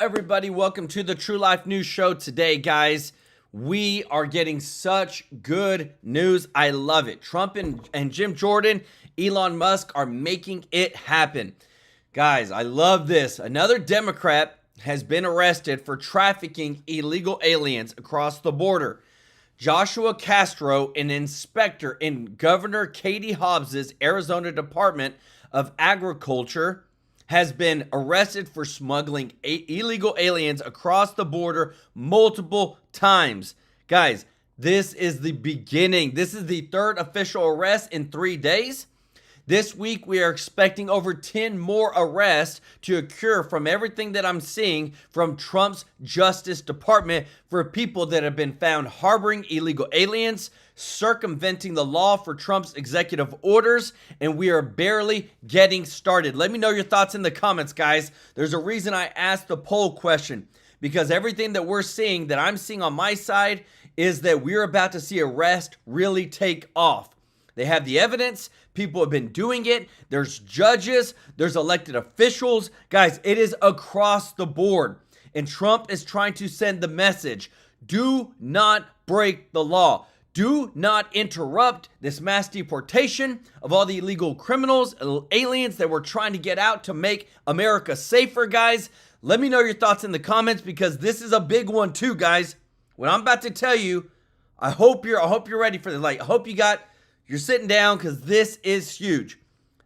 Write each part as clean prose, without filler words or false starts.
Everybody, welcome to the True Life News Show. Today, guys, we are getting such good news. I love it. Trump and Jim Jordan, Elon Musk are making it happen. Guys, I love this. Another Democrat has been arrested for trafficking illegal aliens across the border. Joshua Castro, an inspector in Governor Katie Hobbs's Arizona Department of Agriculture, has been arrested for smuggling illegal aliens across the border multiple times. Guys, this is the beginning. This is the third official arrest in 3 days. This week, we are expecting over 10 more arrests to occur from everything that I'm seeing from Trump's Justice Department for people that have been found harboring illegal aliens, circumventing the law for Trump's executive orders, and we are barely getting started. Let me know your thoughts in the comments, guys. There's a reason I asked the poll question, because everything that we're seeing, that I'm seeing on my side, is that we're about to see arrest really take off. They have the evidence. People have been doing it. There's judges. There's elected officials. Guys, it is across the board. And Trump is trying to send the message. Do not break the law. Do not interrupt this mass deportation of all the illegal criminals, aliens that we're trying to get out to make America safer, guys. Let me know your thoughts in the comments, because this is a big one too, guys. What I'm about to tell you, I hope you're ready for this. I hope you're sitting down, because this is huge.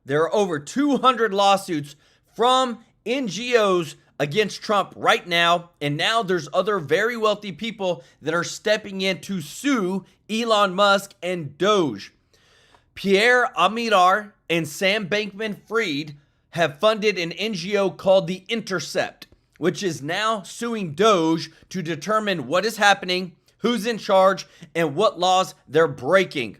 There are over 200 lawsuits from NGOs against Trump right now, and now there's other very wealthy people that are stepping in to sue Elon Musk and DOGE. Pierre Amidar and Sam Bankman-Fried have funded an NGO called The Intercept, which is now suing DOGE to determine what is happening, who's in charge, and what laws they're breaking.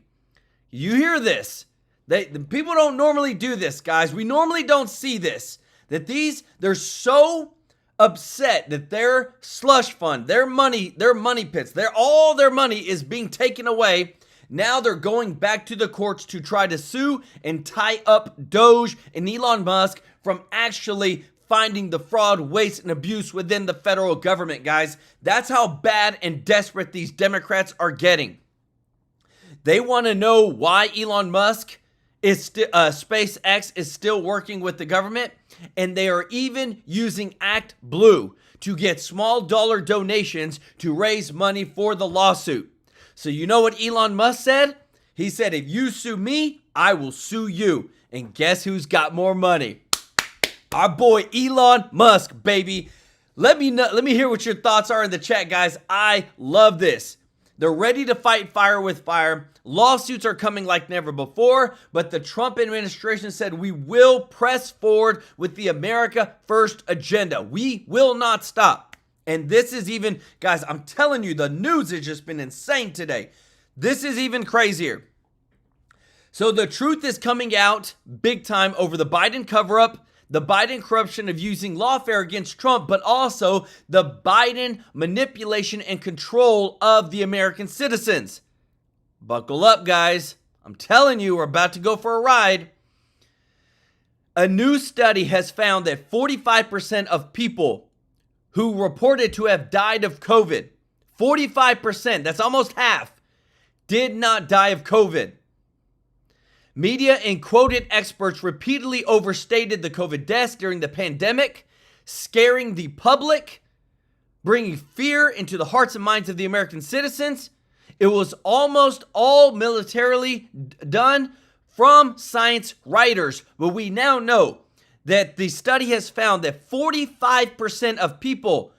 You hear this? The people don't normally do this, guys. We normally don't see this. They're so upset that their slush fund, their money pits, all their money is being taken away. Now they're going back to the courts to try to sue and tie up DOGE and Elon Musk from actually finding the fraud, waste, and abuse within the federal government, guys. That's how bad and desperate these Democrats are getting. They want to know why Elon Musk SpaceX is still working with the government, and they are even using Act Blue to get small dollar donations to raise money for the lawsuit. So you know what Elon Musk said? He said, if you sue me, I will sue you. And guess who's got more money? Our boy Elon Musk, baby. Let me hear what your thoughts are in the chat, guys. I love this. They're ready to fight fire with fire. Lawsuits are coming like never before, but the Trump administration said we will press forward with the America First agenda. We will not stop. And this is even, guys, I'm telling you, the news has just been insane today. This is even crazier. So the truth is coming out big time over the Biden cover-up, the Biden corruption of using lawfare against Trump, but also the Biden manipulation and control of the American citizens. Buckle up, guys. I'm telling you, we're about to go for a ride. A new study has found that 45% of people who reported to have died of COVID, 45%, that's almost half, did not die of COVID. Media and quoted experts repeatedly overstated the COVID deaths during the pandemic, scaring the public, bringing fear into the hearts and minds of the American citizens. It was almost all militarily done from science writers, but we now know that the study has found that 45% of people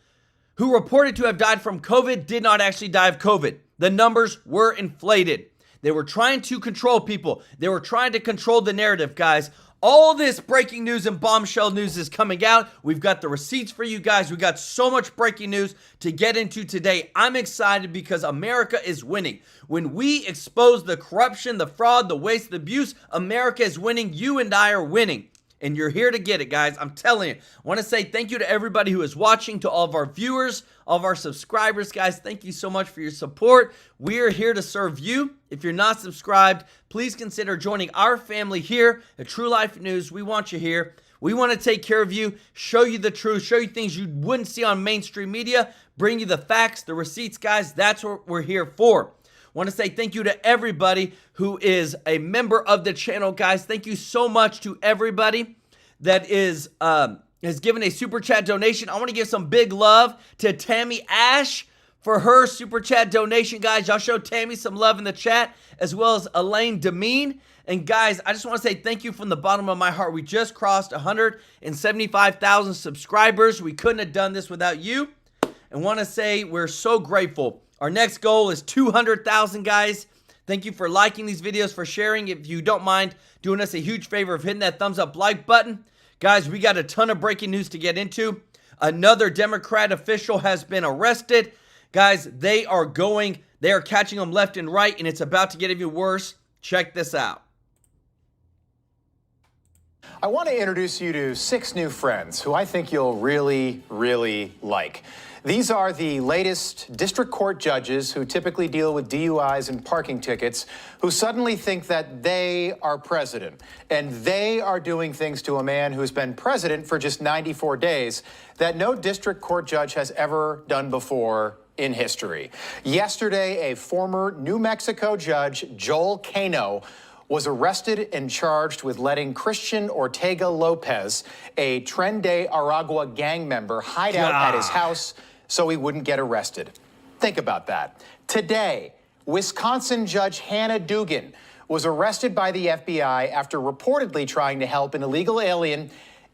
who reported to have died from COVID did not actually die of COVID. The numbers were inflated. They were trying to control people. They were trying to control the narrative, guys. All this breaking news and bombshell news is coming out. We've got the receipts for you guys. We got so much breaking news to get into today. I'm excited because America is winning. When we expose the corruption, the fraud, the waste, the abuse, America is winning. You and I are winning. And you're here to get it, guys. I'm telling you. I want to say thank you to everybody who is watching, to all of our viewers, all of our subscribers, guys. Thank you so much for your support. We are here to serve you. If you're not subscribed, please consider joining our family here at True Life News. We want you here. We want to take care of you, show you the truth, show you things you wouldn't see on mainstream media, bring you the facts, the receipts, guys. That's what we're here for. Want to say thank you to everybody who is a member of the channel, guys. Thank you so much to everybody that has given a super chat donation. I want to give some big love to Tammy Ash for her super chat donation, guys. Y'all show Tammy some love in the chat, as well as Elaine Demeen. And guys, I just want to say thank you from the bottom of my heart. We just crossed 175,000 subscribers. We couldn't have done this without you. And want to say we're so grateful. Our next goal is 200,000, guys. Thank you for liking these videos, for sharing. If you don't mind doing us a huge favor of hitting that thumbs up like button. Guys, we got a ton of breaking news to get into. Another Democrat official has been arrested. Guys, they are catching them left and right, and it's about to get even worse. Check this out. I want to introduce you to 6 new friends who I think you'll really, really like. These are the latest district court judges who typically deal with DUIs and parking tickets, who suddenly think that they are president. And they are doing things to a man who's been president for just 94 days that no district court judge has ever done before in history. Yesterday, a former New Mexico judge, Joel Cano, was arrested and charged with letting Christian Ortega Lopez, a Tren de Aragua gang member, hide out at his house so he wouldn't get arrested. Think about that. Today, Wisconsin Judge Hannah Dugan was arrested by the FBI after reportedly trying to help an illegal alien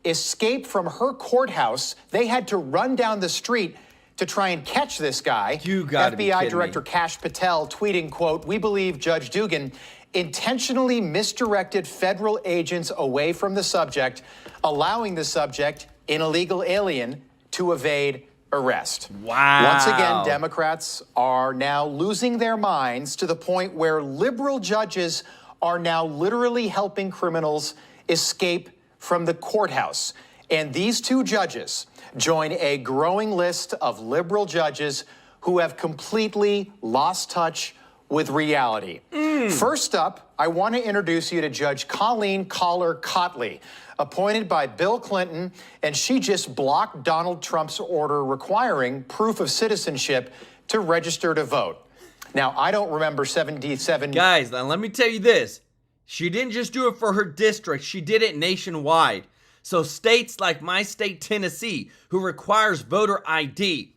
escape from her courthouse. They had to run down the street to try and catch this guy. You gotta be kidding FBI Director me. Kash Patel tweeting, quote, "We believe Judge Dugan intentionally misdirected federal agents away from the subject, allowing the subject, an illegal alien, to evade arrest." Wow. Once again, Democrats are now losing their minds to the point where liberal judges are now literally helping criminals escape from the courthouse. And these 2 judges join a growing list of liberal judges who have completely lost touch with reality. First up, I want to introduce you to Judge Colleen Collar-Cotley, appointed by Bill Clinton, and she just blocked Donald Trump's order requiring proof of citizenship to register to vote. Now, I don't remember 77... Guys, now let me tell you this. She didn't just do it for her district. She did it nationwide. So states like my state, Tennessee, who requires voter ID,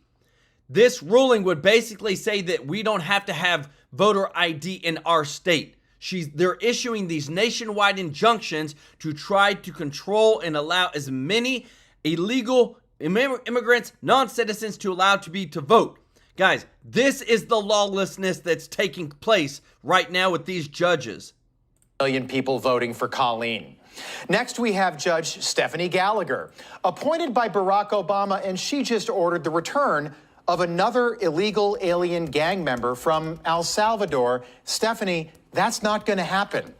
this ruling would basically say that we don't have to have voter ID in our state. They're issuing these nationwide injunctions to try to control and allow as many illegal immigrants, non-citizens to vote. Guys, this is the lawlessness that's taking place right now with these judges. Million people voting for Colleen. Next, we have Judge Stephanie Gallagher, appointed by Barack Obama, and she just ordered the return of another illegal alien gang member from El Salvador. Stephanie, that's not going to happen.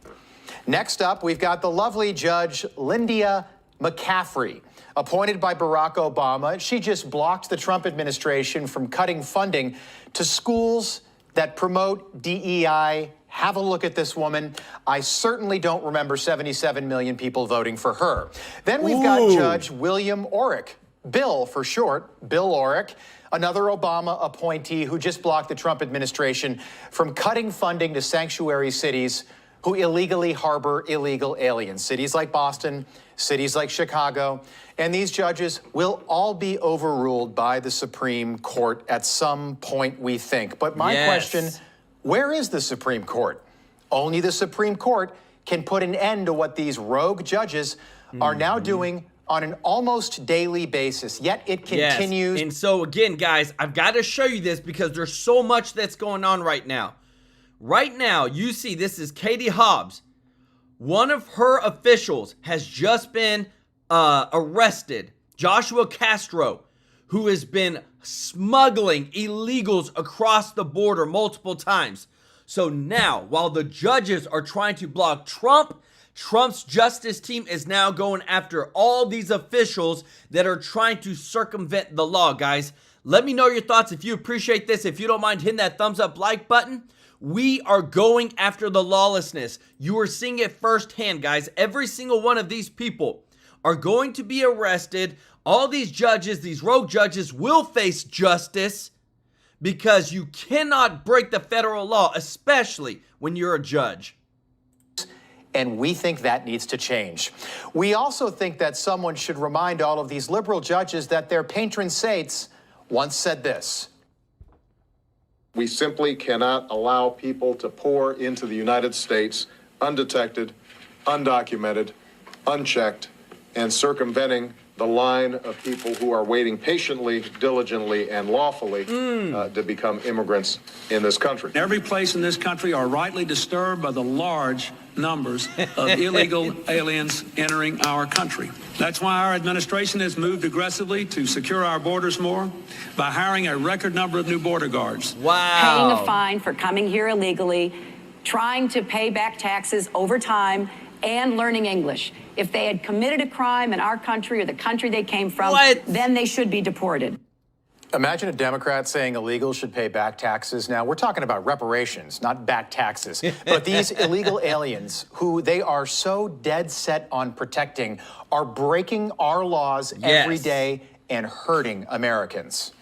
Next up, we've got the lovely Judge Lyndia McCaffrey, appointed by Barack Obama. She just blocked the Trump administration from cutting funding to schools that promote DEI. Have a look at this woman. I certainly don't remember 77 million people voting for her. Then we've got Judge William Orrick, Bill for short, Bill Orrick, another Obama appointee who just blocked the Trump administration from cutting funding to sanctuary cities who illegally harbor illegal aliens. Cities like Boston, cities like Chicago. And these judges will all be overruled by the Supreme Court at some point, we think. But my question, where is the Supreme Court? Only the Supreme Court can put an end to what these rogue judges are now doing on an almost daily basis, yet it continues. Yes. And so again, guys, I've got to show you this because there's so much that's going on right now. Right now, you see this is Katie Hobbs. One of her officials has just been arrested, Joshua Castro, who has been smuggling illegals across the border multiple times. So now, while the judges are trying to block Trump, Trump's justice team is now going after all these officials that are trying to circumvent the law, guys. Let me know your thoughts if you appreciate this. If you don't mind hitting that thumbs up like button. We are going after the lawlessness. You are seeing it firsthand, guys. Every single one of these people are going to be arrested. All these judges, these rogue judges, will face justice because you cannot break the federal law, especially when you're a judge. And we think that needs to change. We also think that someone should remind all of these liberal judges that their patron saints once said this. We simply cannot allow people to pour into the United States undetected, undocumented, unchecked, and circumventing the line of people who are waiting patiently, diligently, and lawfully to become immigrants in this country. Every place in this country are rightly disturbed by the large numbers of illegal aliens entering our country. That's why our administration has moved aggressively to secure our borders more by hiring a record number of new border guards. Wow. Paying a fine for coming here illegally, trying to pay back taxes over time, and learning English. If they had committed a crime in our country or the country they came from, then they should be deported. Imagine a Democrat saying illegals should pay back taxes. Now, we're talking about reparations, not back taxes. But these illegal aliens, who they are so dead set on protecting, are breaking our laws every day and hurting Americans.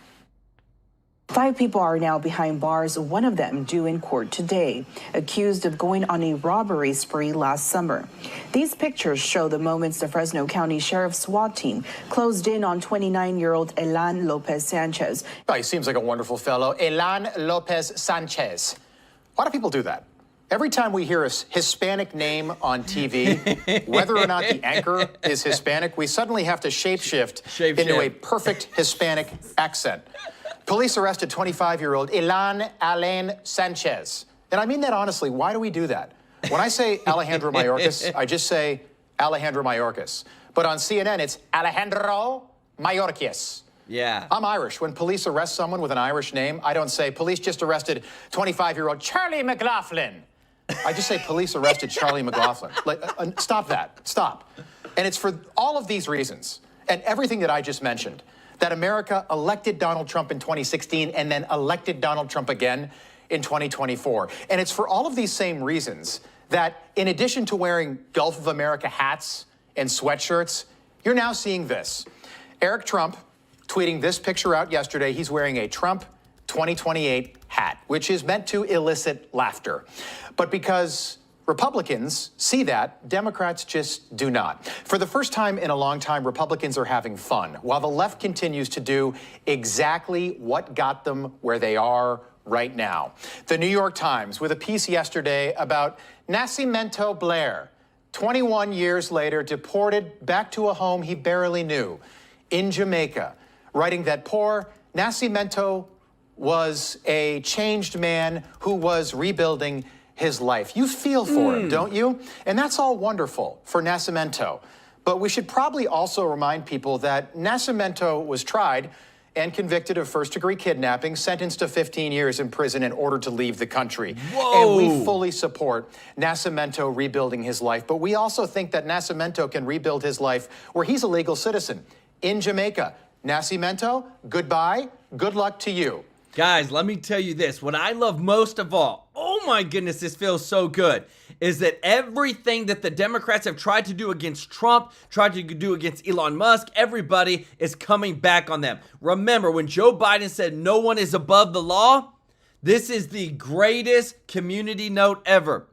5 people are now behind bars, one of them due in court today, accused of going on a robbery spree last summer. These pictures show the moments the Fresno County Sheriff's SWAT team closed in on 29-year-old Elan Lopez Sanchez. Oh, he seems like a wonderful fellow. Elan Lopez Sanchez. Why do people do that? Every time we hear a Hispanic name on TV, whether or not the anchor is Hispanic, we suddenly have to shapeshift into a perfect Hispanic accent. Police arrested 25-year-old Elan Alain Sanchez. And I mean that honestly. Why do we do that? When I say Alejandro Mayorkas, I just say Alejandro Mayorkas. But on CNN, it's Alejandro Mayorkas. Yeah. I'm Irish. When police arrest someone with an Irish name, I don't say, police just arrested 25-year-old Charlie McLaughlin. I just say, police arrested Charlie McLaughlin. Stop that. Stop. And it's for all of these reasons and everything that I just mentioned that America elected Donald Trump in 2016 and then elected Donald Trump again in 2024. And it's for all of these same reasons that in addition to wearing Gulf of America hats and sweatshirts, you're now seeing this. Eric Trump tweeting this picture out yesterday. He's wearing a Trump 2028 hat, which is meant to elicit laughter. But because Republicans see that, Democrats just do not. For the first time in a long time, Republicans are having fun, while the left continues to do exactly what got them where they are right now. The New York Times with a piece yesterday about Nascimento Blair, 21 years later, deported back to a home he barely knew in Jamaica, writing that poor Nascimento was a changed man who was rebuilding his life. You feel for him, don't you? And that's all wonderful for Nascimento. But we should probably also remind people that Nascimento was tried and convicted of first-degree kidnapping, sentenced to 15 years in prison and ordered to leave the country. Whoa. And we fully support Nascimento rebuilding his life. But we also think that Nascimento can rebuild his life where he's a legal citizen in Jamaica. Nascimento, goodbye. Good luck to you. Guys, let me tell you this. What I love most of all, oh my goodness, this feels so good, is that everything that the Democrats have tried to do against Trump, tried to do against Elon Musk, everybody is coming back on them. Remember, when Joe Biden said no one is above the law, this is the greatest community note ever.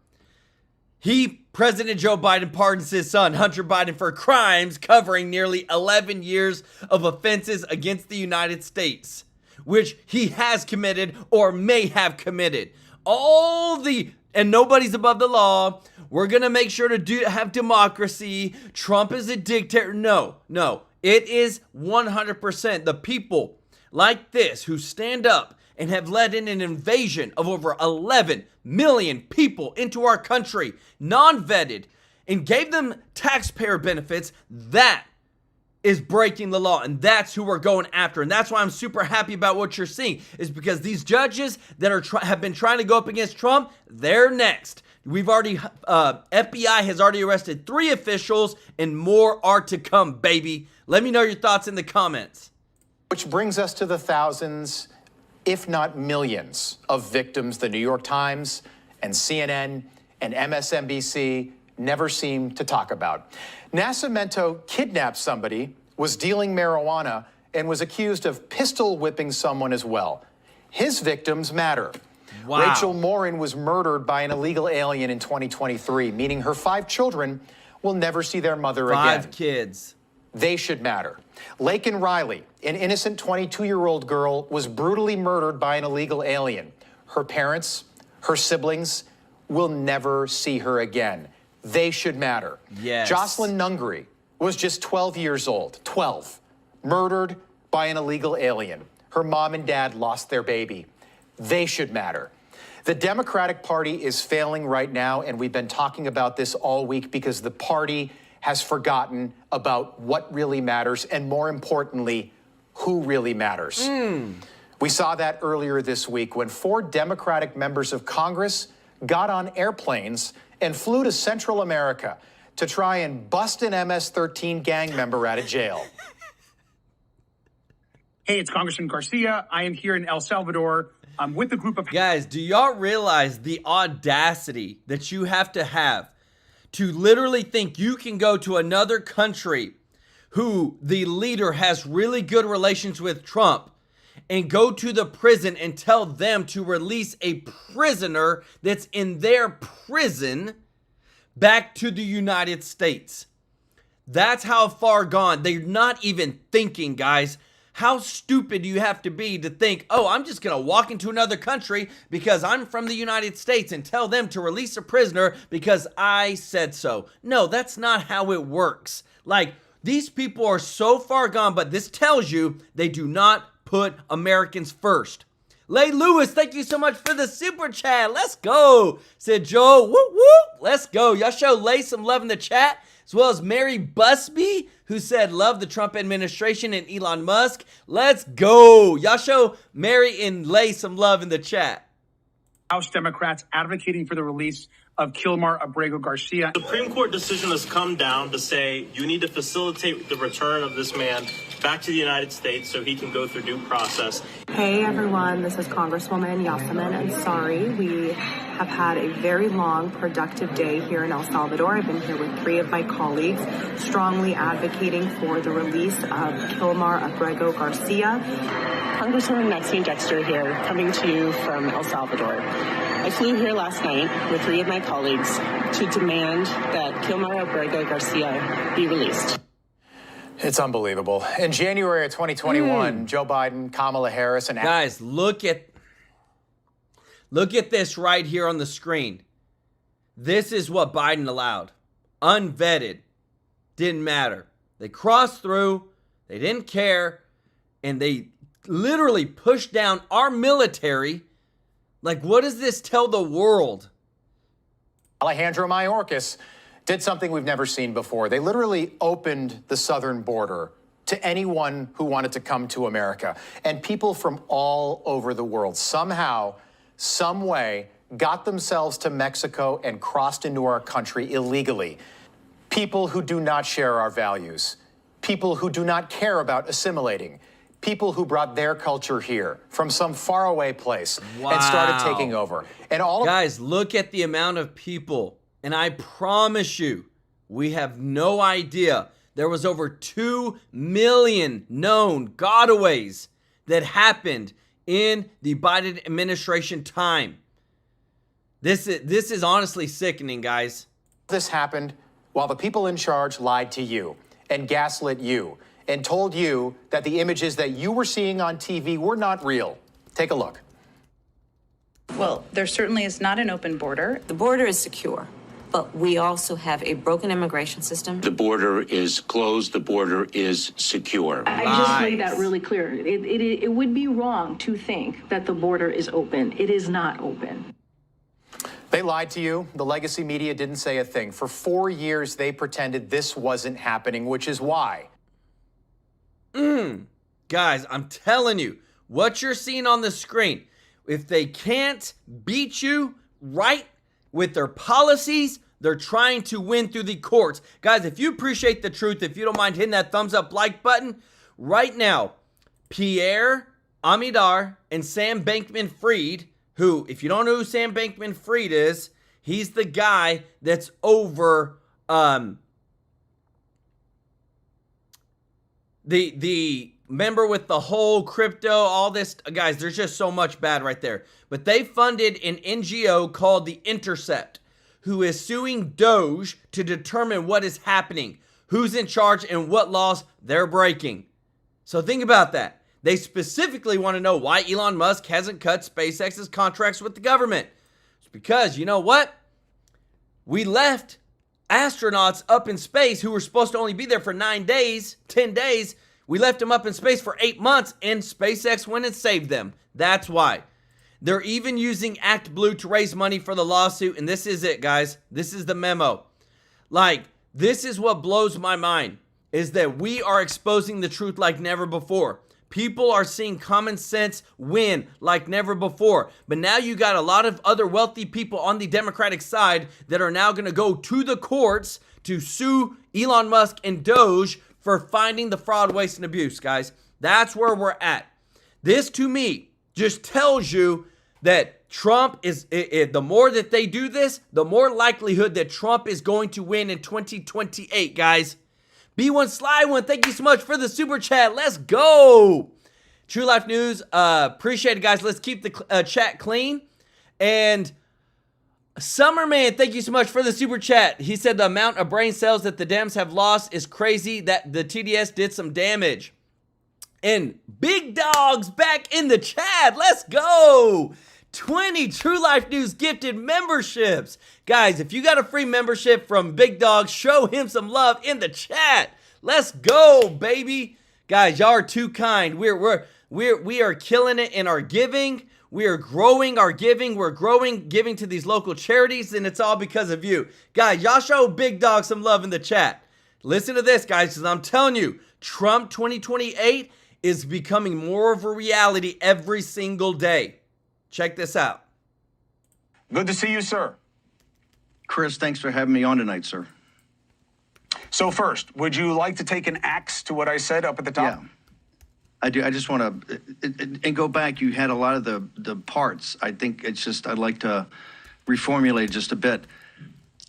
President Joe Biden pardons his son, Hunter Biden, for crimes covering nearly 11 years of offenses against the United States, which he has committed or may have committed. And nobody's above the law. We're going to make sure to have democracy. Trump is a dictator. No. It is 100% the people like this who stand up and have led in an invasion of over 11 million people into our country, non-vetted, and gave them taxpayer benefits. That is breaking the law, and that's who we're going after. And that's why I'm super happy about what you're seeing, is because these judges that have been trying to go up against Trump, they're next. We've already, FBI has already arrested 3 officials, and more are to come, baby. Let me know your thoughts in the comments. Which brings us to the thousands, if not millions, of victims the New York Times and CNN and MSNBC never seem to talk about. Nascimento kidnapped somebody, was dealing marijuana, and was accused of pistol whipping someone as well. His victims matter. Wow. Rachel Morin was murdered by an illegal alien in 2023, meaning her 5 children will never see their mother again. 5 kids. They should matter. Laken Riley, an innocent 22-year-old girl, was brutally murdered by an illegal alien. Her parents, her siblings, will never see her again. They should matter. Yes. Jocelyn Nungary was just 12 years old, 12, murdered by an illegal alien. Her mom and dad lost their baby. They should matter. The Democratic Party is failing right now, and we've been talking about this all week because the party has forgotten about what really matters and, more importantly, who really matters. We saw that earlier this week when 4 Democratic members of Congress got on airplanes and flew to Central America to try and bust an MS-13 gang member out of jail. Hey, it's Congressman Garcia. I am here in El Salvador. I'm with a group of... Guys, do y'all realize the audacity that you have to literally think you can go to another country who the leader has really good relations with Trump and go to the prison and tell them to release a prisoner that's in their prison back to the United States? That's how far gone. They're not even thinking, guys. How stupid do you have to be to think, oh, I'm just going to walk into another country because I'm from the United States and tell them to release a prisoner because I said so. No, that's not how it works. Like, these people are so far gone, but this tells you they do not put Americans first. Lay Lewis, thank you so much for the super chat. Let's go. Said Joe, whoop, whoop. Let's go. Y'all show Lay some love in the chat, as well as Mary Busby, who said love the Trump administration and Elon Musk. Let's go. Y'all show Mary and Lay some love in the chat. House Democrats advocating for the release of Kilmar Abrego Garcia. The Supreme Court decision has come down to say you need to facilitate the return of this man back to the United States so he can go through due process. Hey everyone, this is Congresswoman Yasamin Ansari. We have had a very long, productive day here in El Salvador. I've been here with 3 of my colleagues, strongly advocating for the release of Kilmar Abrego Garcia. Congresswoman Maxine Dexter here, coming to you from El Salvador. I flew here last night with 3 of my colleagues to demand that Kilmar Abrego Garcia be released. It's unbelievable. In January of 2021, Joe Biden, Kamala Harris, and... Guys, look at this right here on the screen. This is what Biden allowed. Unvetted. Didn't matter. They crossed through. They didn't care. And they literally pushed down our military. Like, what does this tell the world? Alejandro Mayorkas did something we've never seen before. They literally opened the southern border to anyone who wanted to come to America. And people from all over the world somehow, some way, got themselves to Mexico and crossed into our country illegally. People who do not share our values. People who do not care about assimilating. People who brought their culture here from some faraway place and started taking over. And all guys, look at the amount of people. And I promise you, we have no idea. There was over 2 million known gotaways that happened in the Biden administration time. This is honestly sickening, guys. This happened while the people in charge lied to you and gaslit you and told you that the images that you were seeing on TV were not real. Take a look. Well, there certainly is not an open border. The border is secure, but we also have a broken immigration system. The border is closed. The border is secure. I just made that really clear. It would be wrong to think that the border is open. It is not open. They lied to you. The legacy media didn't say a thing. For 4 years, they pretended this wasn't happening, which is why. Guys, I'm telling you, what you're seeing on the screen, if they can't beat you right with their policies, they're trying to win through the courts. Guys, if you appreciate the truth, if you don't mind hitting that thumbs up like button, right now, Pierre Amidar and Sam Bankman-Fried, who, if you don't know who Sam Bankman-Fried is, He's the guy that's over the member with the whole crypto, all this. Guys, there's just so much bad right there. But they funded an NGO called The Intercept, who is suing DOGE to determine what is happening, who's in charge, and what laws they're breaking. So think about that. They specifically want to know why Elon Musk hasn't cut SpaceX's contracts with the government. It's because, you know what? We left astronauts up in space who were supposed to only be there for 9 days, 10 days. We left them up in space for 8 months, and SpaceX went and saved them. That's why. They're even using Act Blue to raise money for the lawsuit, and this is it, guys. This is the memo. Like, this is what blows my mind, is that we are exposing the truth like never before. People are seeing common sense win like never before. But now you got a lot of other wealthy people on the Democratic side that are now going to go to the courts to sue Elon Musk and DOGE for finding the fraud, waste, and abuse, guys. That's where we're at. This, to me, just tells you that Trump is, the more that they do this, the more likelihood that Trump is going to win in 2028, guys. B1 Sly One, thank you so much for the super chat. Let's go. True Life News, appreciate it, guys. Let's keep the chat clean. And Summerman, thank you so much for the super chat. He said the amount of brain cells that the Dems have lost is crazy, that the TDS did some damage. And Big Dog's back in the chat. Let's go. 20 True Life News gifted memberships. Guys, if you got a free membership from Big Dog, show him some love in the chat. Let's go, baby. Guys, y'all are too kind. We are killing it in our giving. We are growing our giving. We're growing giving to these local charities, and it's all because of you. Guys, y'all show Big Dog some love in the chat. Listen to this, guys, because I'm telling you, Trump 2028 is becoming more of a reality every single day. Check this out. Good to see you, sir. Chris, thanks for having me on tonight, sir. So first, would you like to take an axe to what I said up at the top? Yeah, I do. I just want to, and go back. You had a lot of the parts. I think it's just, I'd like to reformulate just a bit.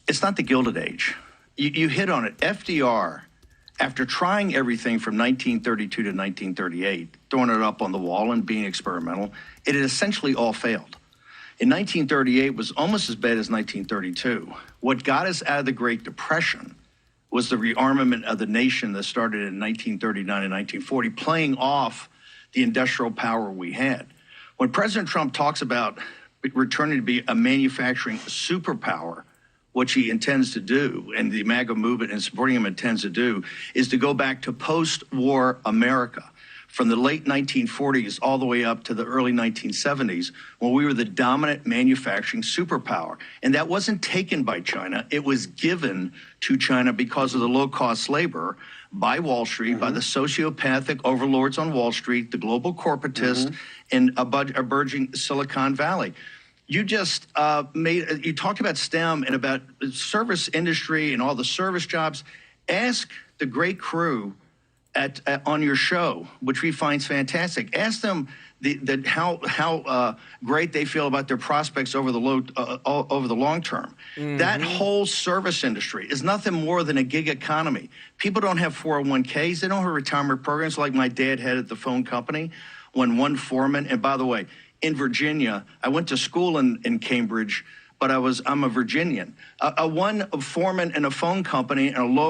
It's not the Gilded Age. You hit on it. FDR, after trying everything from 1932 to 1938, throwing it up on the wall and being experimental, it had essentially all failed. In 1938 was almost as bad as 1932. What got us out of the Great Depression was the rearmament of the nation that started in 1939 and 1940, playing off the industrial power we had. When President Trump talks about returning to be a manufacturing superpower, what he intends to do, and the MAGA movement and supporting him intends to do, is to go back to post-war America, from the late 1940s all the way up to the early 1970s, when we were the dominant manufacturing superpower. And that wasn't taken by China. It was given to China because of the low-cost labor by Wall Street, by the sociopathic overlords on Wall Street, the global corporatists, and a burgeoning Silicon Valley. You just you talked about STEM and about the service industry and all the service jobs. Ask the great crew on your show, which we find fantastic. Ask them how great they feel about their prospects over the long term. That whole service industry is nothing more than a gig economy. People don't have 401ks. They don't have retirement programs like my dad had at the phone company. When one foreman, and by the way, in Virginia, I went to school in Cambridge, but I'm a Virginian. One foreman in a phone company and the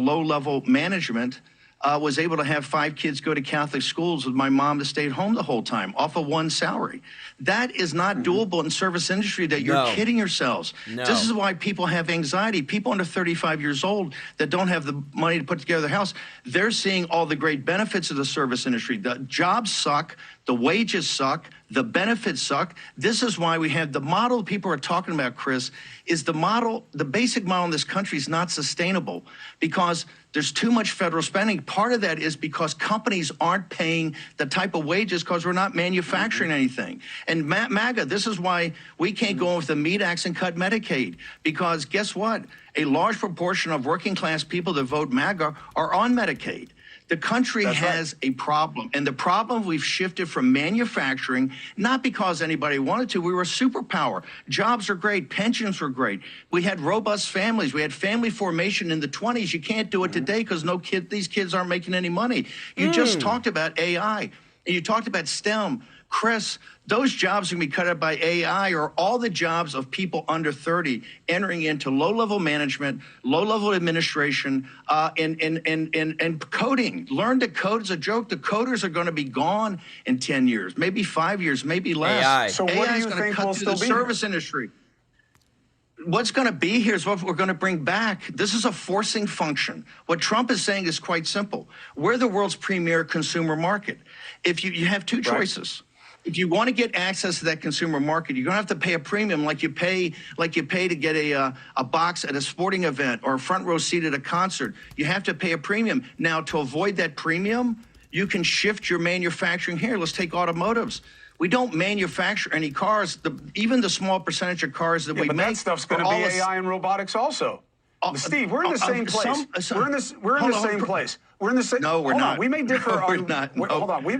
low-level management was able to have 5 kids go to Catholic schools with my mom that stayed home the whole time off of one salary. That is not doable in service industry. That you're kidding yourselves. No. This is why people have anxiety. People under 35 years old that don't have the money to put together their house, they're seeing all the great benefits of the service industry. The jobs suck. The wages suck. The benefits suck. This is why we have the model people are talking about, Chris, is the model, the basic model in this country is not sustainable because there's too much federal spending. Part of that is because companies aren't paying the type of wages because we're not manufacturing anything. And MAGA, this is why we can't go with the Meat Act and cut Medicaid, because guess what? A large proportion of working class people that vote MAGA are on Medicaid. The country has a problem, and the problem we've shifted from manufacturing, not because anybody wanted to. We were a superpower. Jobs are great. Pensions were great. We had robust families. We had family formation in the 20s. You can't do it today because these kids aren't making any money. You just talked about AI, and you talked about STEM. Chris, those jobs are going to be cut out by AI, or all the jobs of people under 30 entering into low-level management, low-level administration, and coding. Learn to code is a joke. The coders are going to be gone in 10 years, maybe 5 years, maybe less. AI. So what do you going to think cut will through still the be service industry. What's going to be here is what we're going to bring back. This is a forcing function. What Trump is saying is quite simple. We're the world's premier consumer market. If you have two choices. If you want to get access to that consumer market, you're going to have to pay a premium like you pay to get a box at a sporting event or a front row seat at a concert. You have to pay a premium. Now, to avoid that premium, you can shift your manufacturing here. Let's take automotives. We don't manufacture any cars. Even the small percentage of cars that we but make. That stuff's going to be AI and robotics also. Steve, we're in the same place. We're in the same place. We're in the same. No, we're not. We may differ no, on. We're not. No, hold on. We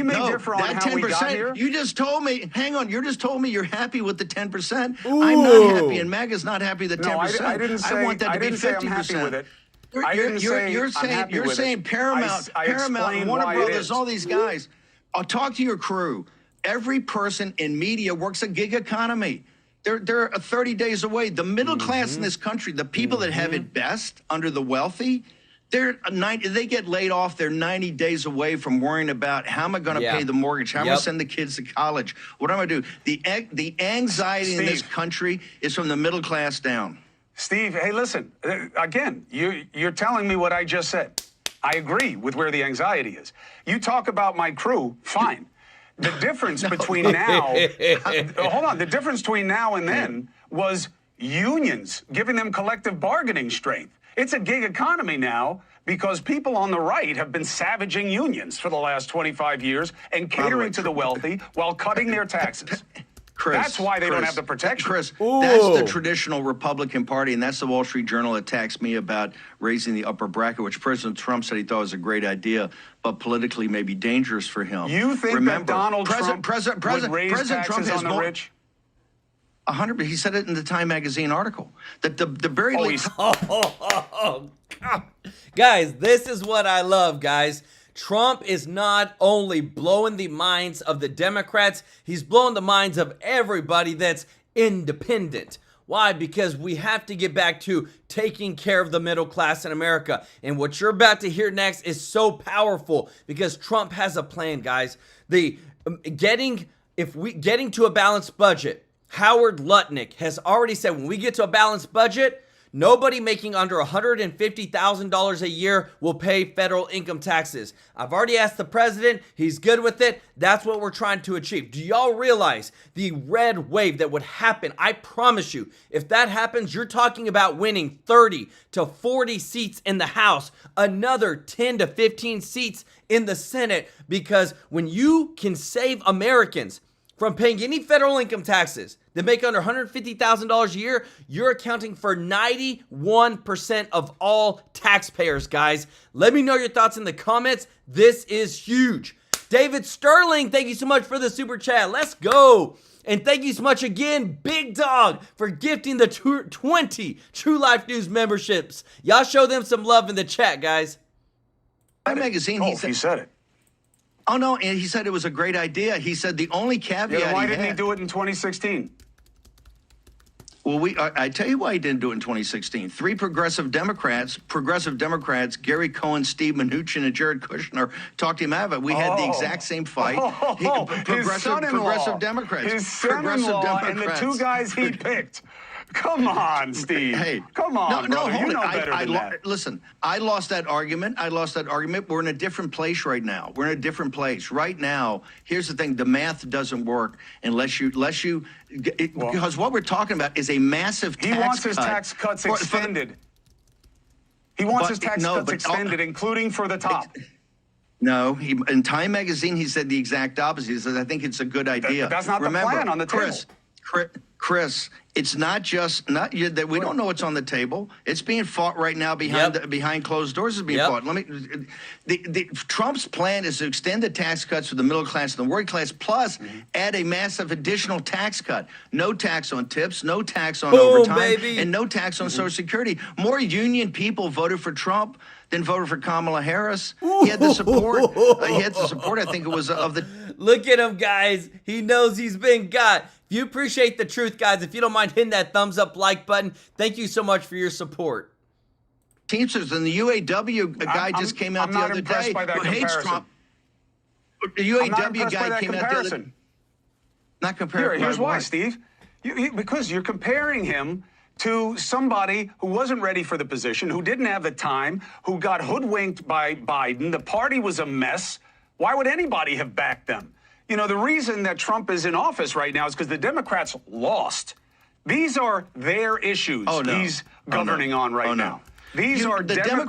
may differ on that how we got 10%, here. You just told me. Hang on. You just told me you're happy with the 10%. I'm not happy, and MAGA's not happy with the 10%. No, I didn't say. I want that to be 50%. I'm happy with it. You're saying Paramount, and Warner Brothers, all these guys. I'll talk to your crew. Every person in media works a gig economy. They're 30 days away. The middle class in this country, the people that have it best under the wealthy, they get laid off. They're 90 days away from worrying about how am I going to pay the mortgage? How am I going to send the kids to college? What am I going to do? The anxiety in this country is from the middle class down. Steve, hey, listen. Again, you're telling me what I just said. I agree with where the anxiety is. You talk about my crew, fine. The difference between now, hold on, the difference between now and then was unions giving them collective bargaining strength. It's a gig economy now because people on the right have been savaging unions for the last 25 years and catering to the wealthy while cutting their taxes. Chris, that's why they don't have the protection. Chris, that's the traditional Republican Party, and that's the Wall Street Journal that attacks me about raising the upper bracket, which President Trump said he thought was a great idea, but politically may be dangerous for him. You think that Donald Trump would raise taxes on the rich? 100%. He said it in the Time magazine article. That the very least. Guys, this is what I love, guys. Trump is not only blowing the minds of the Democrats, he's blowing the minds of everybody that's independent. Why? Because we have to get back to taking care of the middle class in America. And what you're about to hear next is so powerful because Trump has a plan, guys. Getting to a balanced budget. Howard Lutnick has already said when we get to a balanced budget, nobody making under $150,000 a year will pay federal income taxes. I've already asked the president. He's good with it. That's what we're trying to achieve. Do y'all realize the red wave that would happen? I promise you, if that happens, you're talking about winning 30 to 40 seats in the House, another 10 to 15 seats in the Senate, because when you can save Americans from paying any federal income taxes that make under $150,000 a year, you're accounting for 91% of all taxpayers, guys. Let me know your thoughts in the comments. This is huge. David Sterling, thank you so much for the super chat. Let's go. And thank you so much again, Big Dog, for gifting the 20 True Life News memberships. Y'all show them some love in the chat, guys. Time magazine, he said it. Oh, no, and he said it was a great idea. He said the only caveat why didn't he do it in 2016? Well, I tell you why he didn't do it in 2016. Three progressive Democrats, Gary Cohn, Steve Mnuchin, and Jared Kushner, talked him out of it. We had the exact same fight. Progressive Democrats. His son-in-law and the two guys he picked. Come on, Steve. Hey, come on, no, brother. hold you know it. better than that. Listen, I lost that argument. We're in a different place right now. Right now, here's the thing: the math doesn't work unless you, because what we're talking about is a massive tax cut. He wants his tax cuts extended. He wants his tax cuts extended, including for the top. No, in Time magazine, he said the exact opposite. He said, I think it's a good idea. That's not the plan on the table. Chris, it's not just that we don't know what's on the table. It's being fought right now behind closed doors. Is being fought. Trump's plan is to extend the tax cuts for the middle class and the working class, plus add a massive additional tax cut. No tax on tips, no tax on overtime, and no tax on Social Security. More union people voted for Trump than voted for Kamala Harris. He had the support. I think it was of the. Look at him, guys. He knows he's been got. If you appreciate the truth, guys, if you don't mind hitting that thumbs up like button, thank you so much for your support. Teamsters and the UAW guy just came out the other day who hates Trump. The UAW guy came out the other day. Not comparing. Here's why, Steve. Because you're comparing him to somebody who wasn't ready for the position, who didn't have the time, who got hoodwinked by Biden. The party was a mess. Why would anybody have backed them? You know, the reason that Trump is in office right now is because the Democrats lost. These are their issues he's governing on right now. These are These are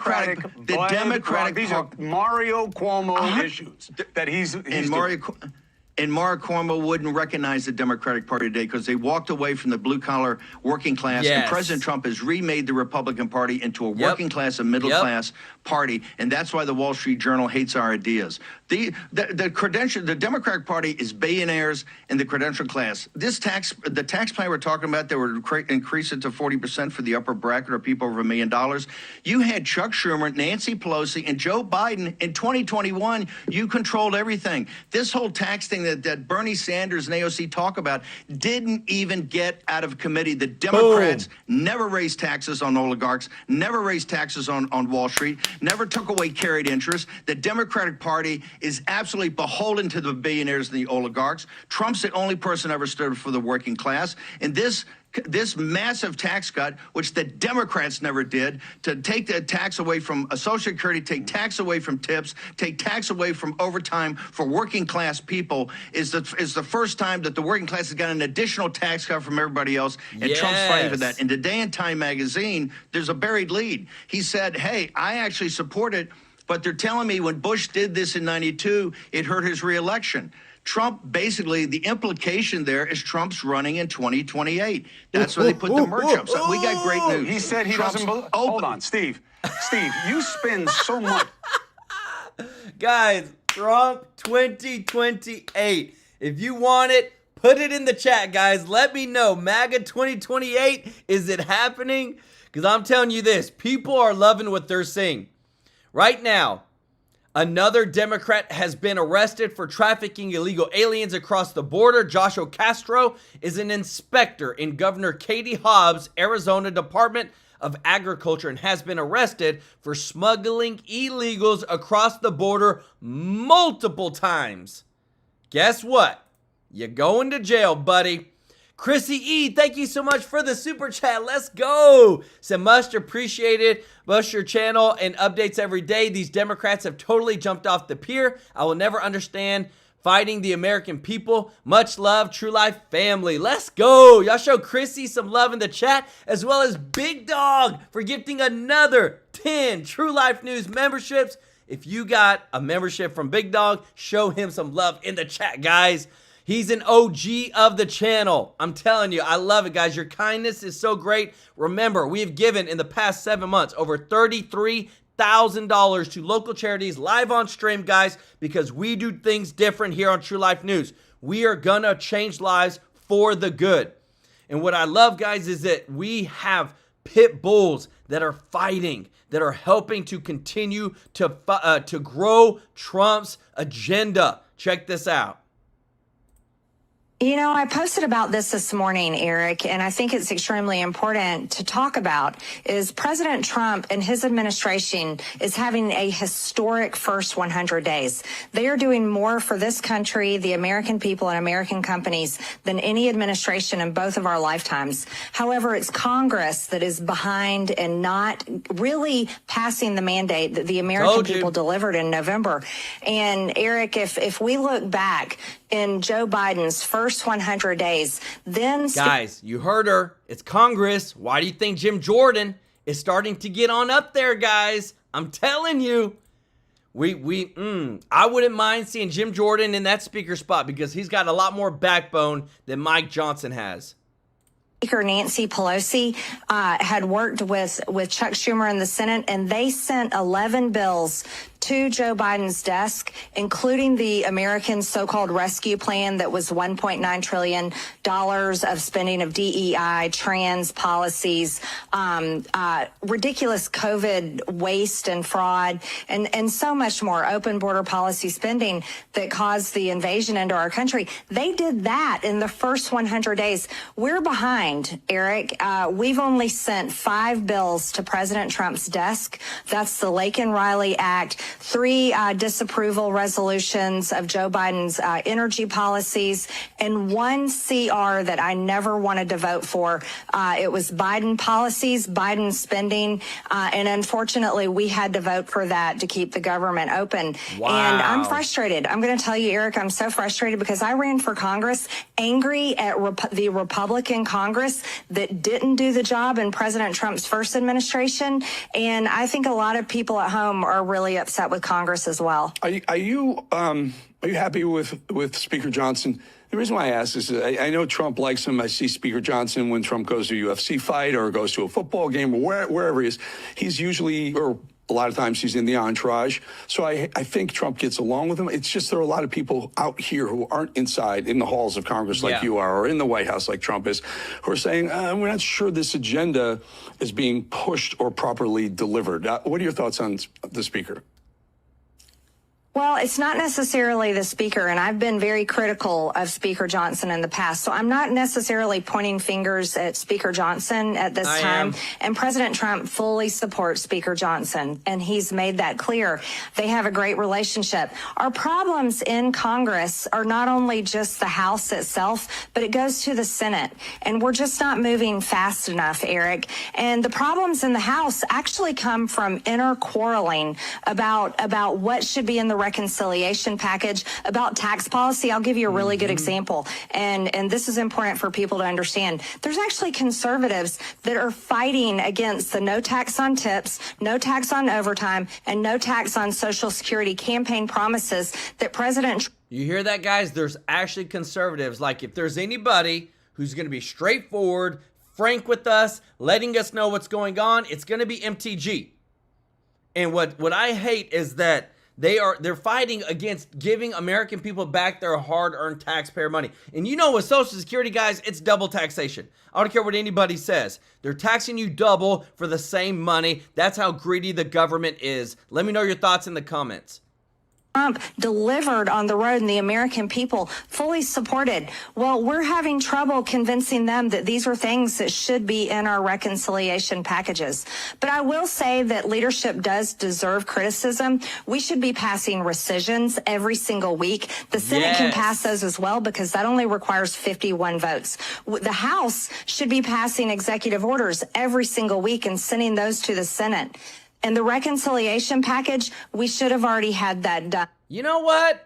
Mario Cuomo issues that he's And Mario Cuomo wouldn't recognize the Democratic Party today because they walked away from the blue-collar working class. And President Trump has remade the Republican Party into a working class and middle class party. And that's why the Wall Street Journal hates our ideas. The Democratic Party is billionaires and the credential class. The tax plan we're talking about, they would increase it to 40% for the upper bracket or people over $1 million. You had Chuck Schumer, Nancy Pelosi, and Joe Biden in 2021. You controlled everything. This whole tax thing that Bernie Sanders and AOC talk about didn't even get out of committee. The Democrats never raised taxes on oligarchs, never raised taxes on Wall Street, never took away carried interest. The Democratic Party is absolutely beholden to the billionaires and the oligarchs. Trump's the only person ever stood for the working class. And this massive tax cut, which the Democrats never did, to take the tax away from Social Security, take tax away from tips, take tax away from overtime for working class people, is the first time that the working class has got an additional tax cut from everybody else, and Trump's fighting for that. In Today in Time magazine, there's a buried lead. He said, hey, I actually support it, but they're telling me when Bush did this in '92, it hurt his reelection. Trump, basically, the implication there is Trump's running in 2028. That's why they put the merge up. So we got great news. He said he doesn't believe. Hold on, Steve. Steve, you spend so much. Guys, Trump 2028. If you want it, put it in the chat, guys. Let me know. MAGA 2028, is it happening? Because I'm telling you this, people are loving what they're seeing. Right now, another Democrat has been arrested for trafficking illegal aliens across the border. Joshua Castro is an inspector in Governor Katie Hobbs' Arizona Department of Agriculture and has been arrested for smuggling illegals across the border multiple times. Guess what? You're going to jail, buddy. Chrissy E, thank you so much for the super chat. Let's go. Said much appreciated. Bust your channel and updates every day. These Democrats have totally jumped off the pier. I will never understand fighting the American people. Much love, True Life family. Let's go. Y'all show Chrissy some love in the chat, as well as Big Dog for gifting another 10 True Life News memberships. If you got a membership from Big Dog, show him some love in the chat, guys. He's an OG of the channel. I'm telling you, I love it, guys. Your kindness is so great. Remember, we have given in the past 7 months over $33,000 to local charities live on stream, guys, because we do things different here on True Life News. We are gonna change lives for the good. And what I love, guys, is that we have pit bulls that are fighting, that are helping to continue to grow Trump's agenda. Check this out. You know, I posted about this morning, Eric, and I think it's extremely important to talk about is President Trump and his administration is having a historic first 100 days. They are doing more for this country, the American people and American companies than any administration in both of our lifetimes. However, it's Congress that is behind and not really passing the mandate that the American people delivered in November. And Eric, if we look back in Joe Biden's first 100 days, then... Guys, you heard her. It's Congress. Why do you think Jim Jordan is starting to get on up there, guys? I'm telling you. I wouldn't mind seeing Jim Jordan in that speaker spot because he's got a lot more backbone than Mike Johnson has. Speaker Nancy Pelosi had worked with Chuck Schumer in the Senate, and they sent 11 bills to Joe Biden's desk, including the American so-called rescue plan that was $1.9 trillion of spending of DEI, trans policies, ridiculous COVID waste and fraud, and so much more, open border policy spending that caused the invasion into our country. They did that in the first 100 days. We're behind, Eric. We've only sent 5 bills to President Trump's desk. That's the Laken-Riley Act, 3 disapproval resolutions of Joe Biden's energy policies, and 1 CR that I never wanted to vote for. It was Biden policies, Biden spending, and unfortunately we had to vote for that to keep the government open. Wow. And I'm frustrated. I'm going to tell you, Eric, I'm so frustrated because I ran for Congress angry at the Republican Congress that didn't do the job in President Trump's first administration. And I think a lot of people at home are really upset with Congress as well. Are you happy with Speaker Johnson? The reason why I ask is I know Trump likes him. I see Speaker Johnson when Trump goes to a UFC fight or goes to a football game or wherever he is. He's usually, or a lot of times he's in the entourage. So I think Trump gets along with him. It's just there are a lot of people out here who aren't inside in the halls of Congress like you are, or in the White House like Trump is, who are saying, we're not sure this agenda is being pushed or properly delivered. What are your thoughts on the Speaker? Well, it's not necessarily the Speaker, and I've been very critical of Speaker Johnson in the past, so I'm not necessarily pointing fingers at Speaker Johnson at this time. And President Trump fully supports Speaker Johnson, and he's made that clear. They have a great relationship. Our problems in Congress are not only just the House itself, but it goes to the Senate, and we're just not moving fast enough, Eric. And the problems in the House actually come from inner quarreling about what should be in the reconciliation package, about tax policy. I'll give you a really good example. And this is important for people to understand. There's actually conservatives that are fighting against the no tax on tips, no tax on overtime, and no tax on Social Security campaign promises that President... You hear that, guys? There's actually conservatives. Like, if there's anybody who's going to be straightforward, frank with us, letting us know what's going on, it's going to be MTG. And what I hate is that they're fighting against giving American people back their hard-earned taxpayer money. And you know, with Social Security, guys, it's double taxation. I don't care what anybody says. They're taxing you double for the same money. That's how greedy the government is. Let me know your thoughts in the comments. Trump delivered on the road and the American people fully supported. Well, we're having trouble convincing them that these are things that should be in our reconciliation packages. But I will say that leadership does deserve criticism. We should be passing rescissions every single week. The Senate can pass those as well because that only requires 51 votes. The House should be passing executive orders every single week and sending those to the Senate. And the reconciliation package, we should have already had that done. You know what?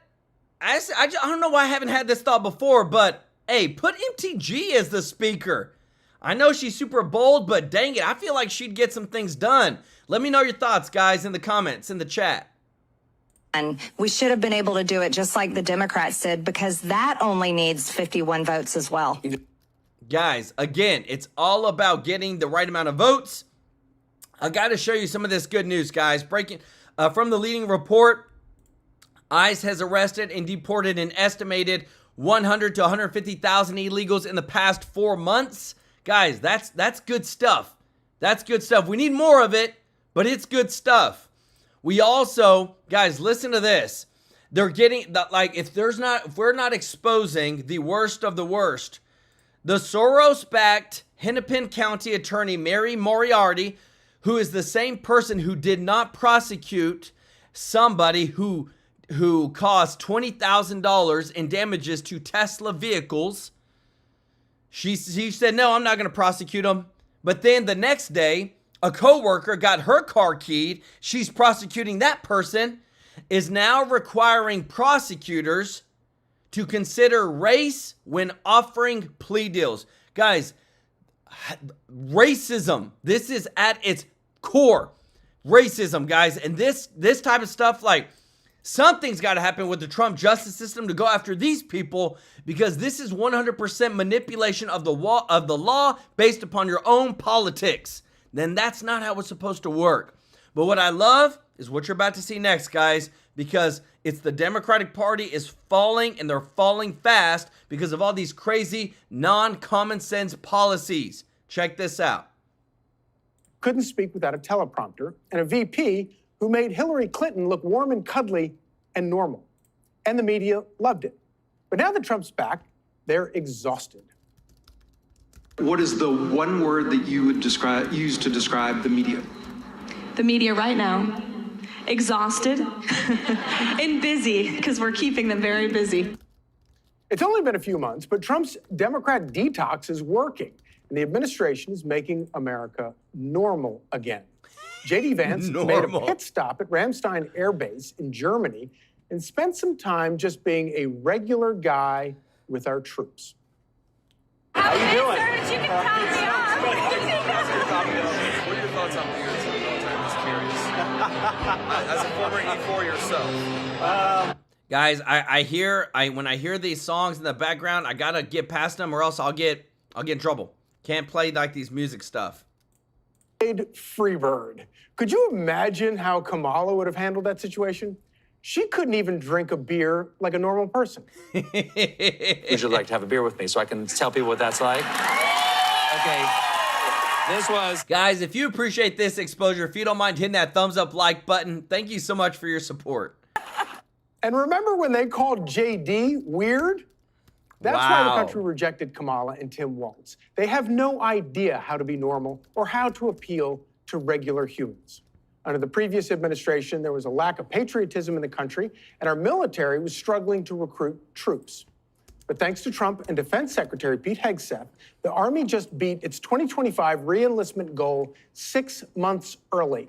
I don't know why I haven't had this thought before, but hey, put MTG as the Speaker. I know she's super bold, but dang it, I feel like she'd get some things done. Let me know your thoughts, guys, in the comments, in the chat. And we should have been able to do it just like the Democrats did, because that only needs 51 votes as well. Guys, again, it's all about getting the right amount of votes. I got to show you some of this good news, guys. Breaking from the leading report, ICE has arrested and deported an estimated 100 to 150,000 illegals in the past 4 months. Guys, that's good stuff. That's good stuff. We need more of it, but it's good stuff. We also, guys, listen to this. They're getting if we're not exposing the worst of the worst, the Soros-backed Hennepin County attorney Mary Moriarty, who is the same person who did not prosecute somebody who caused $20,000 in damages to Tesla vehicles. She said, no, I'm not going to prosecute him. But then the next day, a coworker got her car keyed. She's prosecuting that person, is now requiring prosecutors to consider race when offering plea deals. Guys, racism. This is at its core. Racism, guys. And this type of stuff, like Something's got to happen with the Trump justice system to go after these people, because this is 100% manipulation of the law based upon your own politics. Then that's not how it's supposed to work. But what I love is what you're about to see next, guys, because it's the Democratic Party is falling, and they're falling fast because of all these crazy non-common sense policies. Check this out. Couldn't speak without a teleprompter, and a VP who made Hillary Clinton look warm and cuddly and normal. And the media loved it. But now that Trump's back, they're exhausted. What is the one word that you would use to describe the media? The media right now, exhausted and busy, because we're keeping them very busy. It's only been a few months, but Trump's Democrat detox is working, and the administration is making America normal again. J.D. Vance made a pit stop at Ramstein Air Base in Germany and spent some time just being a regular guy with our troops. How you doing? You can count me off. What are your thoughts on beards in the military? I'm just curious. As a former E4 yourself. Guys, when I hear these songs in the background, I gotta get past them, or else I'll get in trouble. Can't play like these music stuff. Freebird. Could you imagine how Kamala would have handled that situation? She couldn't even drink a beer like a normal person. Would you like to have a beer with me so I can tell people what that's like? Okay. This was... Guys, if you appreciate this exposure, if you don't mind hitting that thumbs up like button, thank you so much for your support. And remember when they called JD weird? That's why the country rejected Kamala and Tim Walz. They have no idea how to be normal or how to appeal to regular humans. Under the previous administration, there was a lack of patriotism in the country, and our military was struggling to recruit troops. But thanks to Trump and Defense Secretary Pete Hegseth, the Army just beat its 2025 re-enlistment goal 6 months early.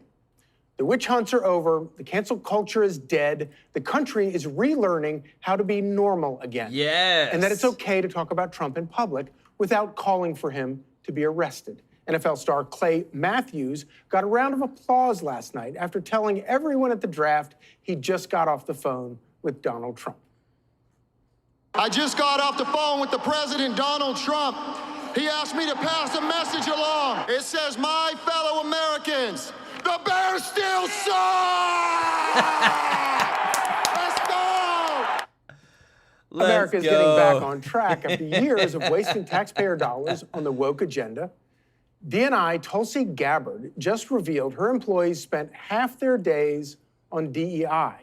The witch hunts are over, the cancel culture is dead, the country is relearning how to be normal again. Yes. And that it's okay to talk about Trump in public without calling for him to be arrested. NFL star Clay Matthews got a round of applause last night after telling everyone at the draft he just got off the phone with Donald Trump. I just got off the phone with the president, Donald Trump. He asked me to pass a message along. It says, my fellow Americans, the Bears still suck! Let's go! America's getting back on track after years of wasting taxpayer dollars on the woke agenda. DNI Tulsi Gabbard just revealed her employees spent half their days on DEI.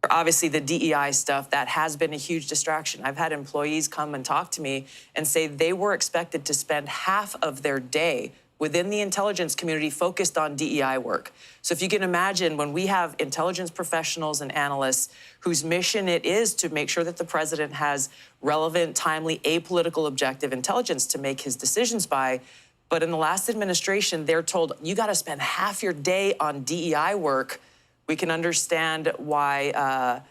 Obviously, the DEI stuff, that has been a huge distraction. I've had employees come and talk to me and say they were expected to spend half of their day within the intelligence community focused on DEI work. So if you can imagine, when we have intelligence professionals and analysts whose mission it is to make sure that the president has relevant, timely, apolitical, objective intelligence to make his decisions by, but in the last administration, they're told, you gotta spend half your day on DEI work, we can understand why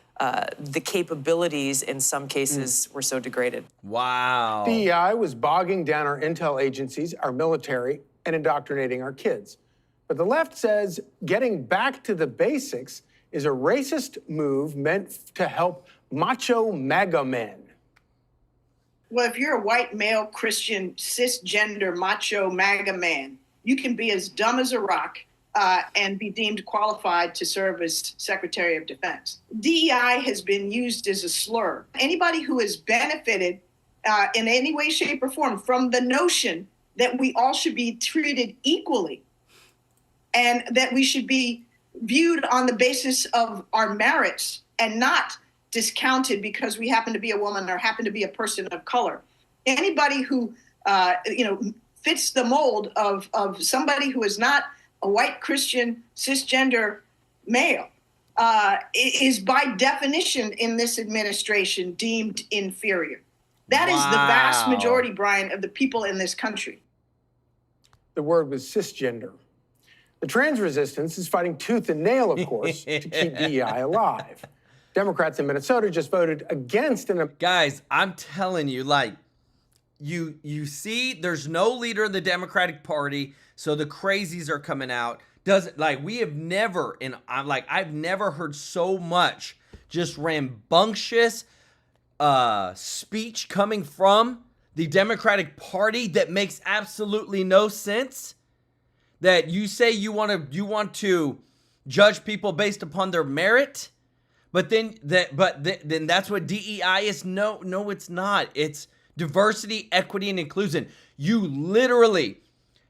the capabilities in some cases were so degraded. Wow. DEI was bogging down our intel agencies, our military, and indoctrinating our kids. But the left says getting back to the basics is a racist move meant to help macho MAGA men. Well, if you're a white male Christian cisgender macho MAGA man, you can be as dumb as a rock and be deemed qualified to serve as Secretary of Defense. DEI has been used as a slur. Anybody who has benefited in any way, shape, or form from the notion that we all should be treated equally and that we should be viewed on the basis of our merits and not discounted because we happen to be a woman or happen to be a person of color. Anybody who fits the mold of somebody who is not a white Christian cisgender male is by definition in this administration deemed inferior. That is the vast majority, Brian, of the people in this country. The word was cisgender. The trans resistance is fighting tooth and nail, of course, to keep DEI alive. Democrats in Minnesota just voted against an... Guys, I'm telling you, like, you see there's no leader in the Democratic Party, so the crazies are coming out. doesn't, like, we have never, and I'm like, I've never heard so much just rambunctious speech coming from the Democratic Party that makes absolutely no sense. That you say you want to judge people based upon their merit, but then that's what DEI is. No, it's not. It's diversity, equity, and inclusion. You literally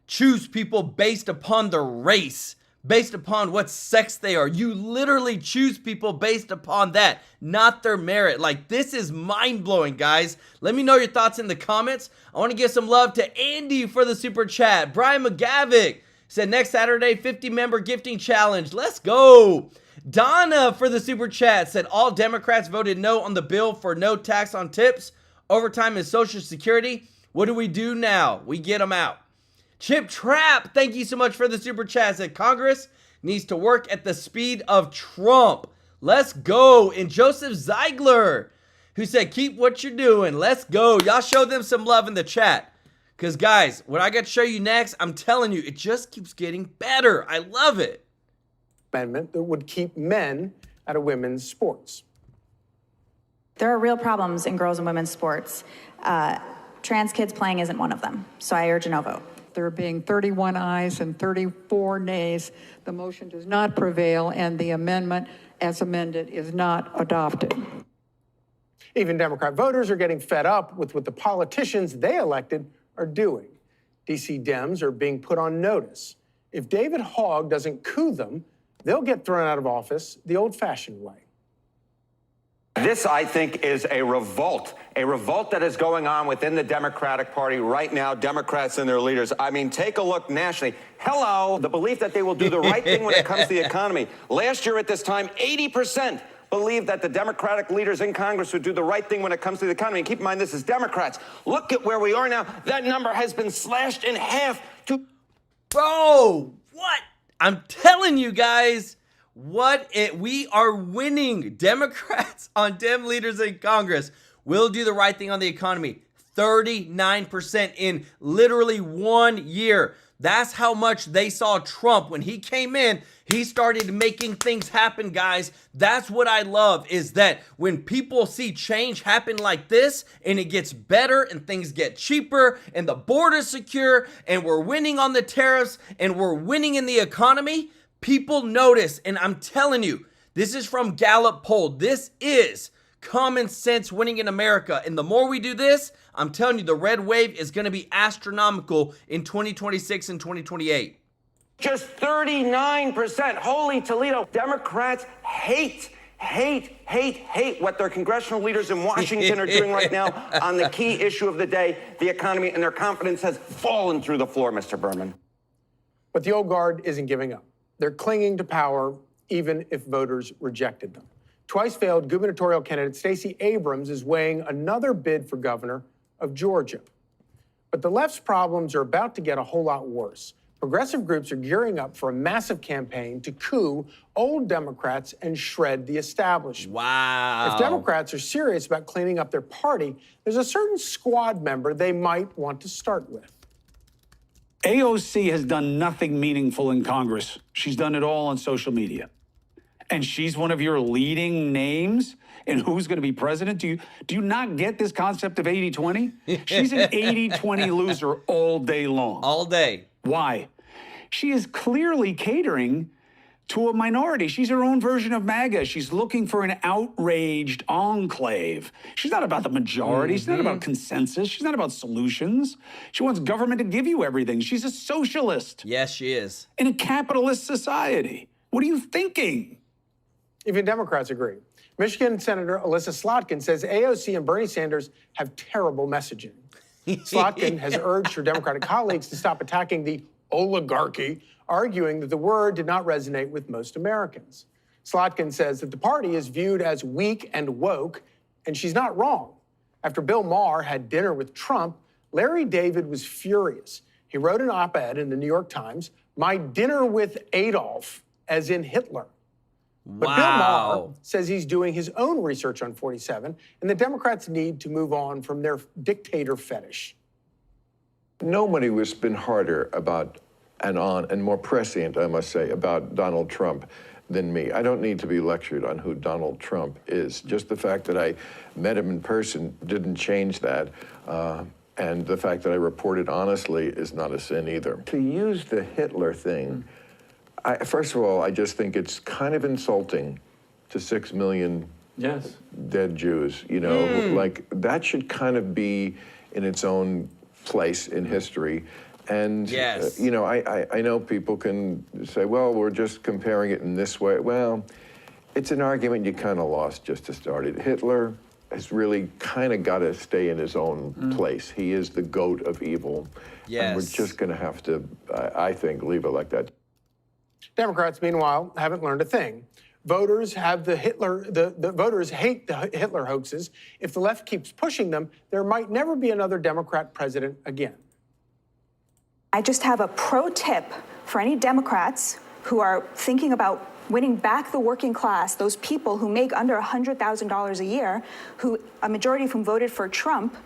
choose people based upon their race, based upon what sex they are. You literally choose people based upon that, not their merit. Like, this is mind-blowing, guys. Let me know your thoughts in the comments. I want to give some love to Andy for the super chat. Brian McGavick said next Saturday, 50-member gifting challenge. Let's go. Donna for the super chat said all Democrats voted no on the bill for no tax on tips, overtime, and Social Security. What do we do now? We get them out. Chip Trap, thank you so much for the super chat. Said Congress needs to work at the speed of Trump. Let's go. And Joseph Ziegler, who said keep what you're doing. Let's go. Y'all show them some love in the chat. Because, guys, what I got to show you next, I'm telling you, it just keeps getting better. I love it. Amendment that would keep men out of women's sports. There are real problems in girls and women's sports. Trans kids playing isn't one of them. So I urge a no vote. There being 31 ayes and 34 nays, the motion does not prevail, and the amendment, as amended, is not adopted. Even Democrat voters are getting fed up with what the politicians they elected are doing. DC Dems are being put on notice. If David Hogg doesn't coup them, they'll get thrown out of office the old-fashioned way. This, I think, is a revolt that is going on within the Democratic Party right now, Democrats and their leaders. I mean, take a look nationally. Hello, the belief that they will do the right thing when it comes to the economy. Last year at this time, 80% believed that the Democratic leaders in Congress would do the right thing when it comes to the economy. And keep in mind, this is Democrats. Look at where we are now. That number has been slashed in half to... Bro, what? I'm telling you guys, we are winning. Democrats on Dem leaders in Congress will do the right thing on the economy. 39% in literally 1 year. That's how much they saw Trump. When he came in, he started making things happen, guys. That's what I love, is that when people see change happen like this, and it gets better, and things get cheaper, and the border's secure, and we're winning on the tariffs, and we're winning in the economy, people notice. And I'm telling you, this is from Gallup poll. This is common sense winning in America. And the more we do this, I'm telling you, the red wave is going to be astronomical in 2026 and 2028. Just 39%. Holy Toledo. Democrats hate what their congressional leaders in Washington are doing right now on the key issue of the day, the economy, and their confidence has fallen through the floor, Mr. Berman. But the old guard isn't giving up. They're clinging to power even if voters rejected them. Twice failed gubernatorial candidate Stacey Abrams is weighing another bid for governor of Georgia. But the left's problems are about to get a whole lot worse. Progressive groups are gearing up for a massive campaign to coup old Democrats and shred the establishment. Wow. If Democrats are serious about cleaning up their party, there's a certain squad member they might want to start with. AOC has done nothing meaningful in Congress. She's done it all on social media. And she's one of your leading names in who's going to be president? Do you not get this concept of 80-20? She's an 80-20 loser all day long. All day. Why? She is clearly catering to a minority. She's her own version of MAGA. She's looking for an outraged enclave. She's not about the majority. She's not about consensus. She's not about solutions. She wants government to give you everything. She's a socialist. Yes, she is. In a capitalist society. What are you thinking? Even Democrats agree. Michigan Senator Alyssa Slotkin says AOC and Bernie Sanders have terrible messaging. Slotkin has urged her Democratic colleagues to stop attacking the oligarchy, arguing that the word did not resonate with most Americans. Slotkin says that the party is viewed as weak and woke, and she's not wrong. After Bill Maher had dinner with Trump, Larry David was furious. He wrote an op-ed in the New York Times, "My dinner with Adolf," as in Hitler. But Bill Maher says he's doing his own research on 47, and the Democrats need to move on from their dictator fetish. Nobody has been harder about and more prescient, I must say, about Donald Trump than me. I don't need to be lectured on who Donald Trump is. Just the fact that I met him in person didn't change that. And the fact that I reported honestly is not a sin either. To use the Hitler thing, first of all, I just think it's kind of insulting to 6 million dead Jews. You know, like that should kind of be in its own place in history. And, you know, I know people can say, well, we're just comparing it in this way. Well, it's an argument you kind of lost just to start it. Hitler has really kind of got to stay in his own place. He is the goat of evil. And we're just going to have to, I think, leave it like that. Democrats, meanwhile, haven't learned a thing. Voters have the voters hate the Hitler hoaxes. If the left keeps pushing them, there might never be another Democrat president again. I just have a pro tip for any Democrats who are thinking about winning back the working class, those people who make under $100,000 a year, who a majority of whom voted for Trump.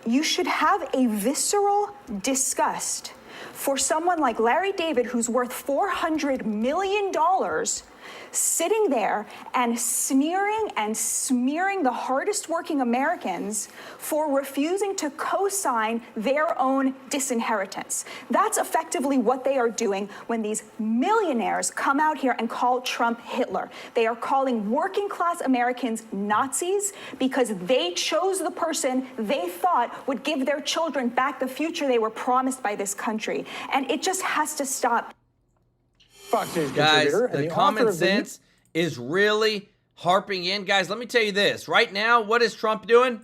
You should have a visceral disgust for someone like Larry David, who's worth $400 million, sitting there and sneering and smearing the hardest working Americans for refusing to co-sign their own disinheritance. That's effectively what they are doing when these millionaires come out here and call Trump Hitler. They are calling working class Americans Nazis because they chose the person they thought would give their children back the future they were promised by this country. And it just has to stop. Fox News guys, contributor and the the common author of sense is really harping in. Guys, let me tell you this. Right now, what is Trump doing?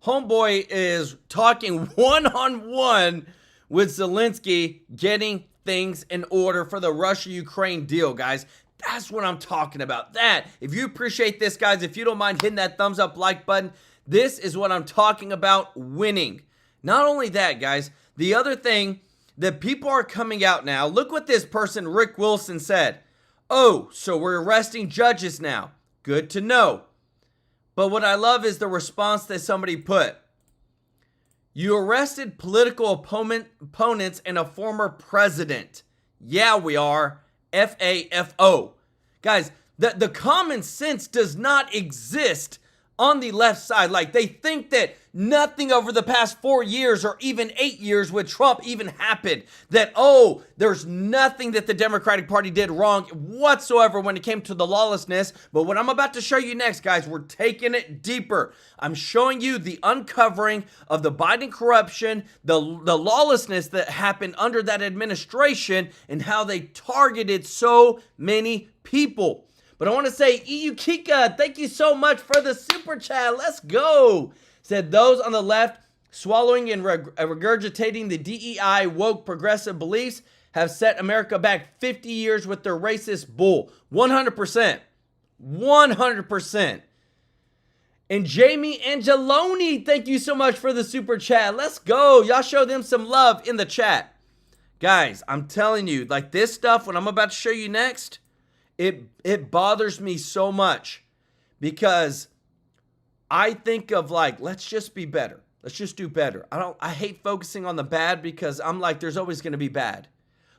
Homeboy is talking one-on-one with Zelensky, getting things in order for the Russia-Ukraine deal, guys. That's what I'm talking about. That. If you appreciate this, guys, if you don't mind hitting that thumbs up like button, this is what I'm talking about, winning. Not only that, guys, the other thing that people are coming out now, look what this person, Rick Wilson, said. Oh, so we're arresting judges now. Good to know. But what I love is the response that somebody put. You arrested political opponents and a former president. Yeah, we are. F-A-F-O. Guys, the common sense does not exist on the left side. Like, they think that nothing over the past 4 years or even 8 years with Trump even happened. That, oh, there's nothing that the Democratic Party did wrong whatsoever when it came to the lawlessness. But what I'm about to show you next, guys, we're taking it deeper. I'm showing you the uncovering of the Biden corruption, the lawlessness that happened under that administration, and how they targeted so many people. But I want to say, EU Kika, thank you so much for the super chat. Let's go. Said those on the left swallowing and regurgitating the DEI woke progressive beliefs have set America back 50 years with their racist bull. 100%. 100%. And Jamie Angeloni, thank you so much for the super chat. Let's go. Y'all show them some love in the chat. Guys, I'm telling you, like this stuff, what I'm about to show you next, it bothers me so much because I think of like, let's just be better. Let's just do better. I hate focusing on the bad because I'm like, there's always going to be bad.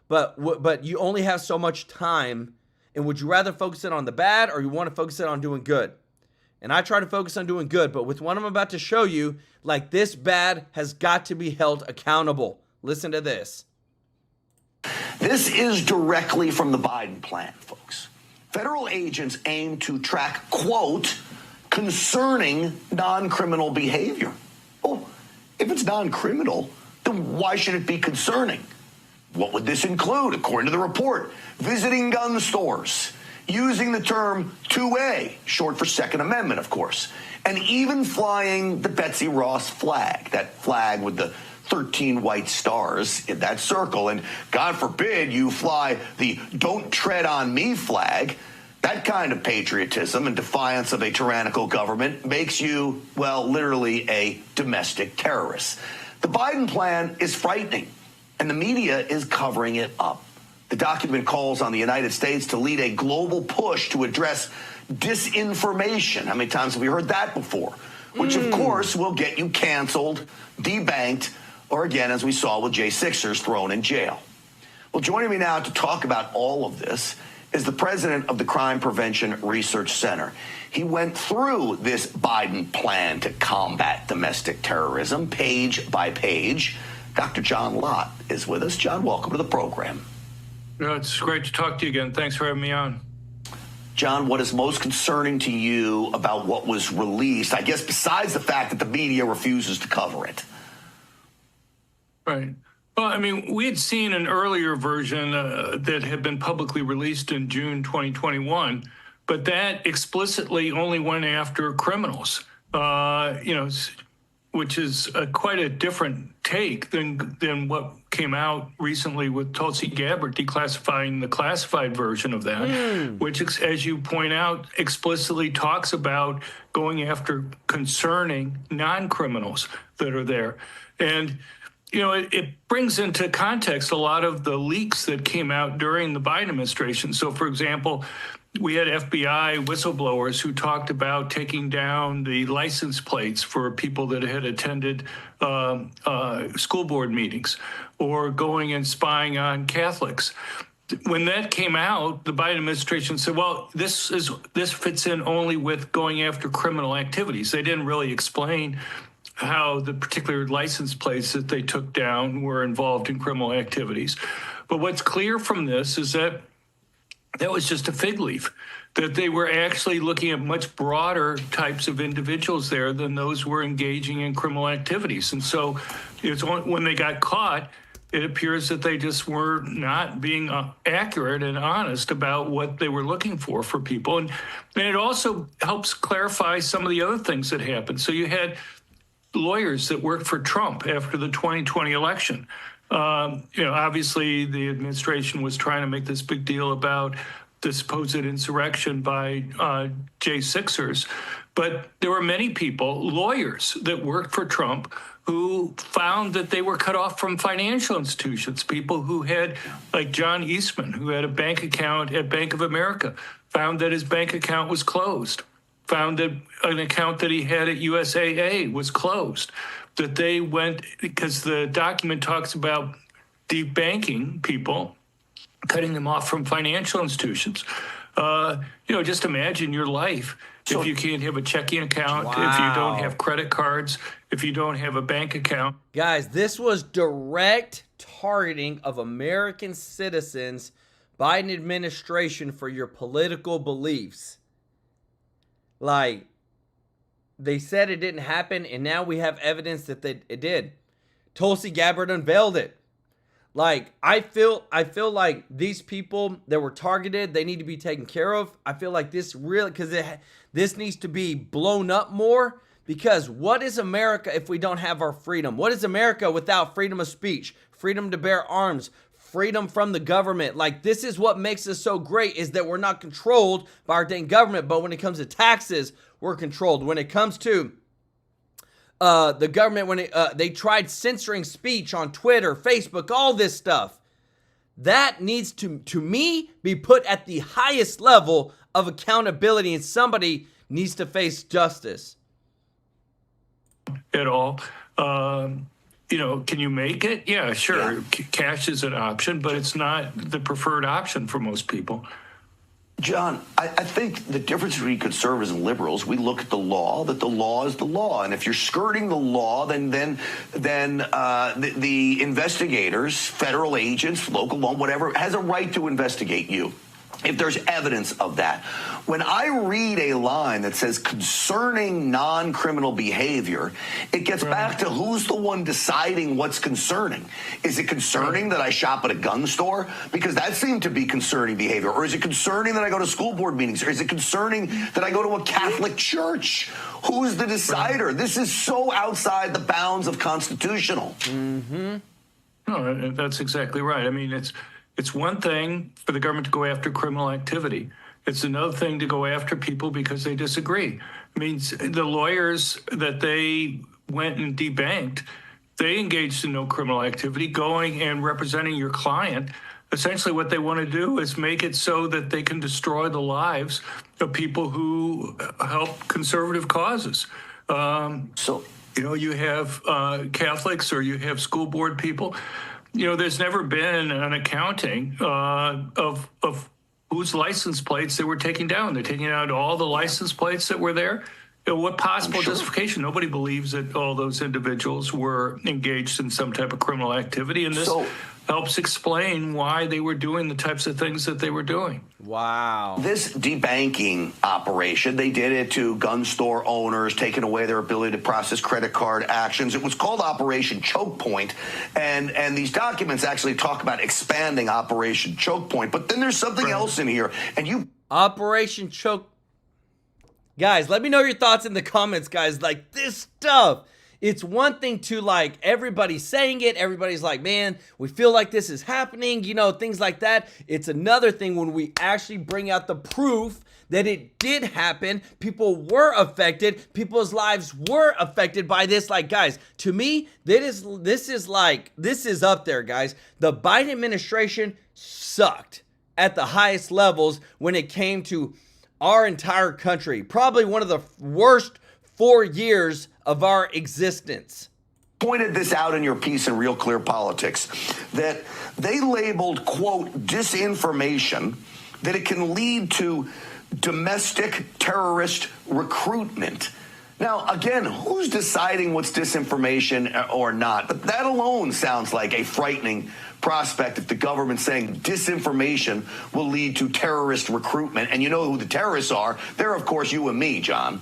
But you only have so much time. And would you rather focus it on the bad or you want to focus it on doing good? And I try to focus on doing good. But with what I'm about to show you, like this bad has got to be held accountable. Listen to this. This is directly from the Biden plan, folks. Federal agents aim to track, quote, concerning non-criminal behavior. Well, if it's non-criminal, then why should it be concerning? What would this include, according to the report? Visiting gun stores, using the term 2A, short for Second Amendment, of course, and even flying the Betsy Ross flag, that flag with the 13 white stars in that circle. And God forbid you fly the "Don't Tread on Me" flag. That kind of patriotism and defiance of a tyrannical government makes you, well, literally a domestic terrorist. The Biden plan is frightening, and the media is covering it up. The document calls on the United States to lead a global push to address disinformation. How many times have we heard that before? Which, of course, will get you canceled, debanked, or again, as we saw with J6ers, thrown in jail. Well, joining me now to talk about all of this is the president of the Crime Prevention Research Center. He went through this Biden plan to combat domestic terrorism page by page. Dr. John Lott is with us. John, welcome to the program. It's great to talk to you again. Thanks for having me on. John, what is most concerning to you about what was released, I guess, besides the fact that the media refuses to cover it? Right. Well, I mean, we had seen an earlier version that had been publicly released in June 2021, but that explicitly only went after criminals, which is quite a different take than what came out recently with Tulsi Gabbard declassifying the classified version of that, which, as you point out, explicitly talks about going after concerning non-criminals that are there. And it brings into context a lot of the leaks that came out during the Biden administration. So, for example, we had FBI whistleblowers who talked about taking down the license plates for people that had attended school board meetings or going and spying on Catholics. When that came out, the Biden administration said, well, this fits in only with going after criminal activities. They didn't really explain how the particular license plates that they took down were involved in criminal activities. But what's clear from this is that was just a fig leaf, that they were actually looking at much broader types of individuals there than those who were engaging in criminal activities. And so when they got caught, it appears that they just were not being accurate and honest about what they were looking for people. And it also helps clarify some of the other things that happened. So you had lawyers that worked for Trump after the 2020 election. Obviously the administration was trying to make this big deal about the supposed insurrection by J6ers, but there were many people, lawyers that worked for Trump, who found that they were cut off from financial institutions. People who had, like John Eastman, who had a bank account at Bank of America, found that his bank account was closed, found that an account that he had at USAA was closed, that they went, because the document talks about debanking people, cutting them off from financial institutions. Just imagine your life if you can't have a checking account, if you don't have credit cards, if you don't have a bank account. Guys, this was direct targeting of American citizens, Biden administration, for your political beliefs. Like, they said it didn't happen, and now we have evidence that it did. Tulsi Gabbard unveiled it. Like, I feel like these people that were targeted, they need to be taken care of. I feel like this really, because this needs to be blown up more, because what is America if we don't have our freedom? What is America without freedom of speech, freedom to bear arms, freedom from the government? Like, this is what makes us so great, is that we're not controlled by our dang government. But when it comes to taxes, we're controlled. When it comes to the government, when they tried censoring speech on Twitter, Facebook, all this stuff, that needs to me be put at the highest level of accountability, and somebody needs to face justice. At all. Can you make it? Yeah, sure. Yeah. Cash is an option, but it's not the preferred option for most people. John, I think the difference between conservatives and liberals, we look at the law, that the law is the law. And if you're skirting the law, then the investigators, federal agents, local law, whatever, has a right to investigate you if there's evidence of that. When I read a line that says concerning non-criminal behavior, it gets back to who's the one deciding what's concerning. Is it concerning that I shop at a gun store? Because that seemed to be concerning behavior. Or is it concerning that I go to school board meetings? Or is it concerning that I go to a Catholic church? Who's the decider? This is so outside the bounds of constitutional. Mm-hmm. No, that's exactly right. I mean, it's one thing for the government to go after criminal activity. It's another thing to go after people because they disagree. I mean, the lawyers that they went and debanked, they engaged in no criminal activity, going and representing your client. Essentially what they want to do is make it so that they can destroy the lives of people who help conservative causes. You have Catholics, or you have school board people. there's never been an accounting of whose license plates they were taking down. They're taking out all the license plates that were there. What possible justification? Nobody believes that all those individuals were engaged in some type of criminal activity, and this helps explain why they were doing the types of things that they were doing. Wow. This debanking operation, they did it to gun store owners, taking away their ability to process credit card actions. It was called Operation Choke Point, and these documents actually talk about expanding Operation Choke Point. But then there's something else in here, and Operation Choke. Guys, let me know your thoughts in the comments, guys. Like, this stuff, it's one thing to, like, everybody saying it. Everybody's like, man, we feel like this is happening, things like that. It's another thing when we actually bring out the proof that it did happen. People were affected. People's lives were affected by this. Like, guys, to me, this is up there, guys. The Biden administration sucked at the highest levels when it came to our entire country. Probably one of the worst 4 years of our existence. Pointed this out in your piece in Real Clear Politics, that they labeled, quote, disinformation, that it can lead to domestic terrorist recruitment. Now, again, who's deciding what's disinformation or not? But that alone sounds like a frightening prospect if the government's saying disinformation will lead to terrorist recruitment. And you know who the terrorists are. They're, of course, you and me, John.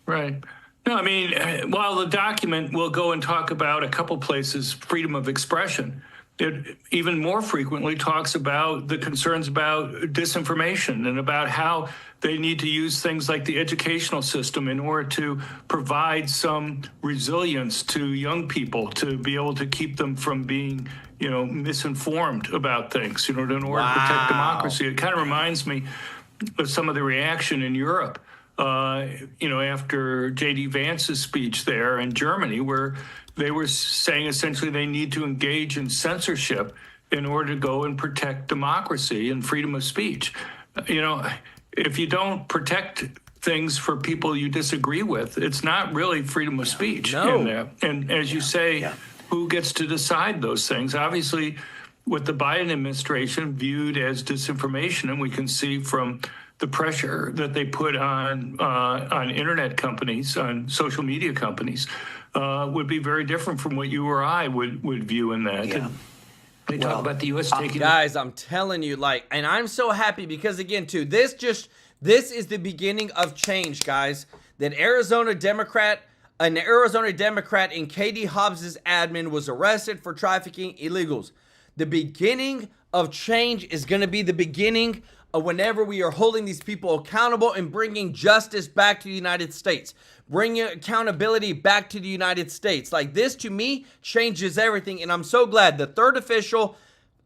Right. No, I mean, while the document will go and talk about a couple places freedom of expression, it even more frequently talks about the concerns about disinformation and about how they need to use things like the educational system in order to provide some resilience to young people, to be able to keep them from being, misinformed about things, in order to protect democracy. It kind of reminds me of some of the reaction in Europe, after J.D. Vance's speech there in Germany, where they were saying essentially they need to engage in censorship in order to go and protect democracy and freedom of speech. If you don't protect things for people you disagree with, it's not really freedom of speech in there. And as you say, who gets to decide those things? Obviously, what the Biden administration viewed as disinformation, and we can see from the pressure that they put on internet companies, on social media companies, would be very different from what you or I would view in that. Yeah. They talk about the U.S. taking... Guys, I'm telling you, and I'm so happy because, again, too, this is the beginning of change, guys. That an Arizona Democrat in Katie Hobbs's admin was arrested for trafficking illegals. The beginning of change is going to be the beginning of whenever we are holding these people accountable and bringing justice back to the United States. Bringing accountability back to the United States. Like, this, to me, changes everything. And I'm so glad the third official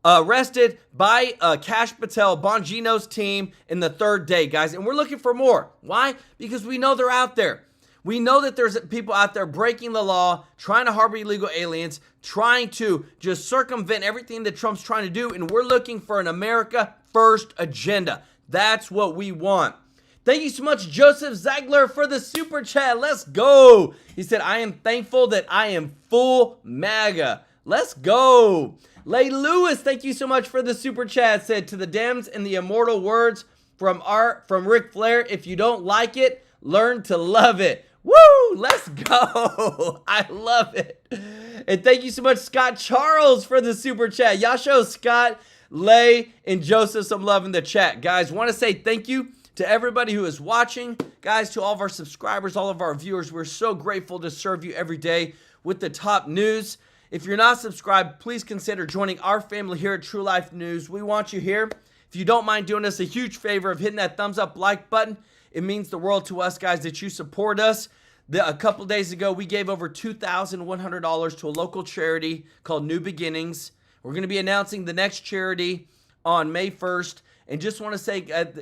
arrested by Kash Patel, Bongino's team, in the third day, guys. And we're looking for more. Why? Because we know they're out there. We know that there's people out there breaking the law, trying to harbor illegal aliens, trying to just circumvent everything that Trump's trying to do. And we're looking for an America First agenda. That's what we want. Thank you so much, Joseph Ziegler, for the super chat. Let's go. He said, I am thankful that I am full MAGA. Let's go. Lay Lewis, thank you so much for the super chat. Said, to the Dems and the immortal words from Ric Flair, if you don't like it, learn to love it. Woo! Let's go. I love it. And thank you so much, Scott Charles, for the super chat. Y'all show Scott, Lay, and Joseph some love in the chat. Guys, want to say thank you to everybody who is watching. Guys, to all of our subscribers, all of our viewers, we're so grateful to serve you every day with the top news. If you're not subscribed, please consider joining our family here at TrueLife News. We want you here. If you don't mind doing us a huge favor of hitting that thumbs up like button, it means the world to us, guys, that you support us. A couple days ago, we gave over $2,100 to a local charity called New Beginnings. We're going to be announcing the next charity on May 1st. And just want to say,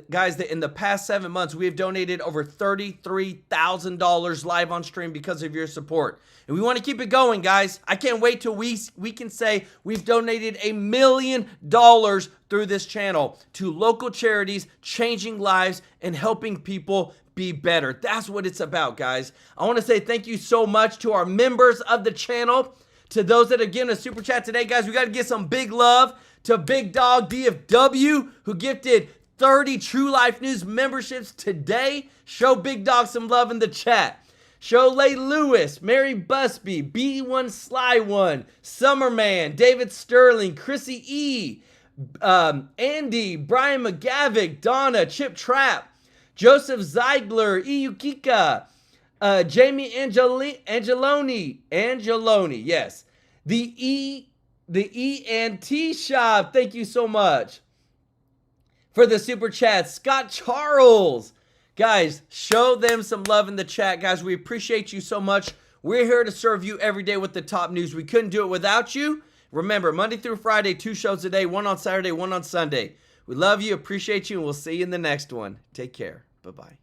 guys, that in the past 7 months, we have donated over $33,000 live on stream because of your support. And we want to keep it going, guys. I can't wait till we can say we've donated $1 million through this channel to local charities, changing lives and helping people be better. That's what it's about, guys. I want to say thank you so much to our members of the channel, to those that are giving a super chat today, guys. We got to give some big love to Big Dog DFW, who gifted 30 True Life News memberships today. Show Big Dog some love in the chat. Sholay Lewis, Mary Busby, B1 Sly One, Summerman, David Sterling, Chrissy E, Andy, Brian McGavick, Donna, Chip Trapp, Joseph Zeigler, Iyukika, Jamie Angeloni, yes. The ENT Shop, thank you so much for the super chat. Scott Charles. Guys, show them some love in the chat, guys. We appreciate you so much. We're here to serve you every day with the top news. We couldn't do it without you. Remember, Monday through Friday, 2 shows a day, 1 on Saturday, 1 on Sunday. We love you, appreciate you, and we'll see you in the next one. Take care. Bye-bye.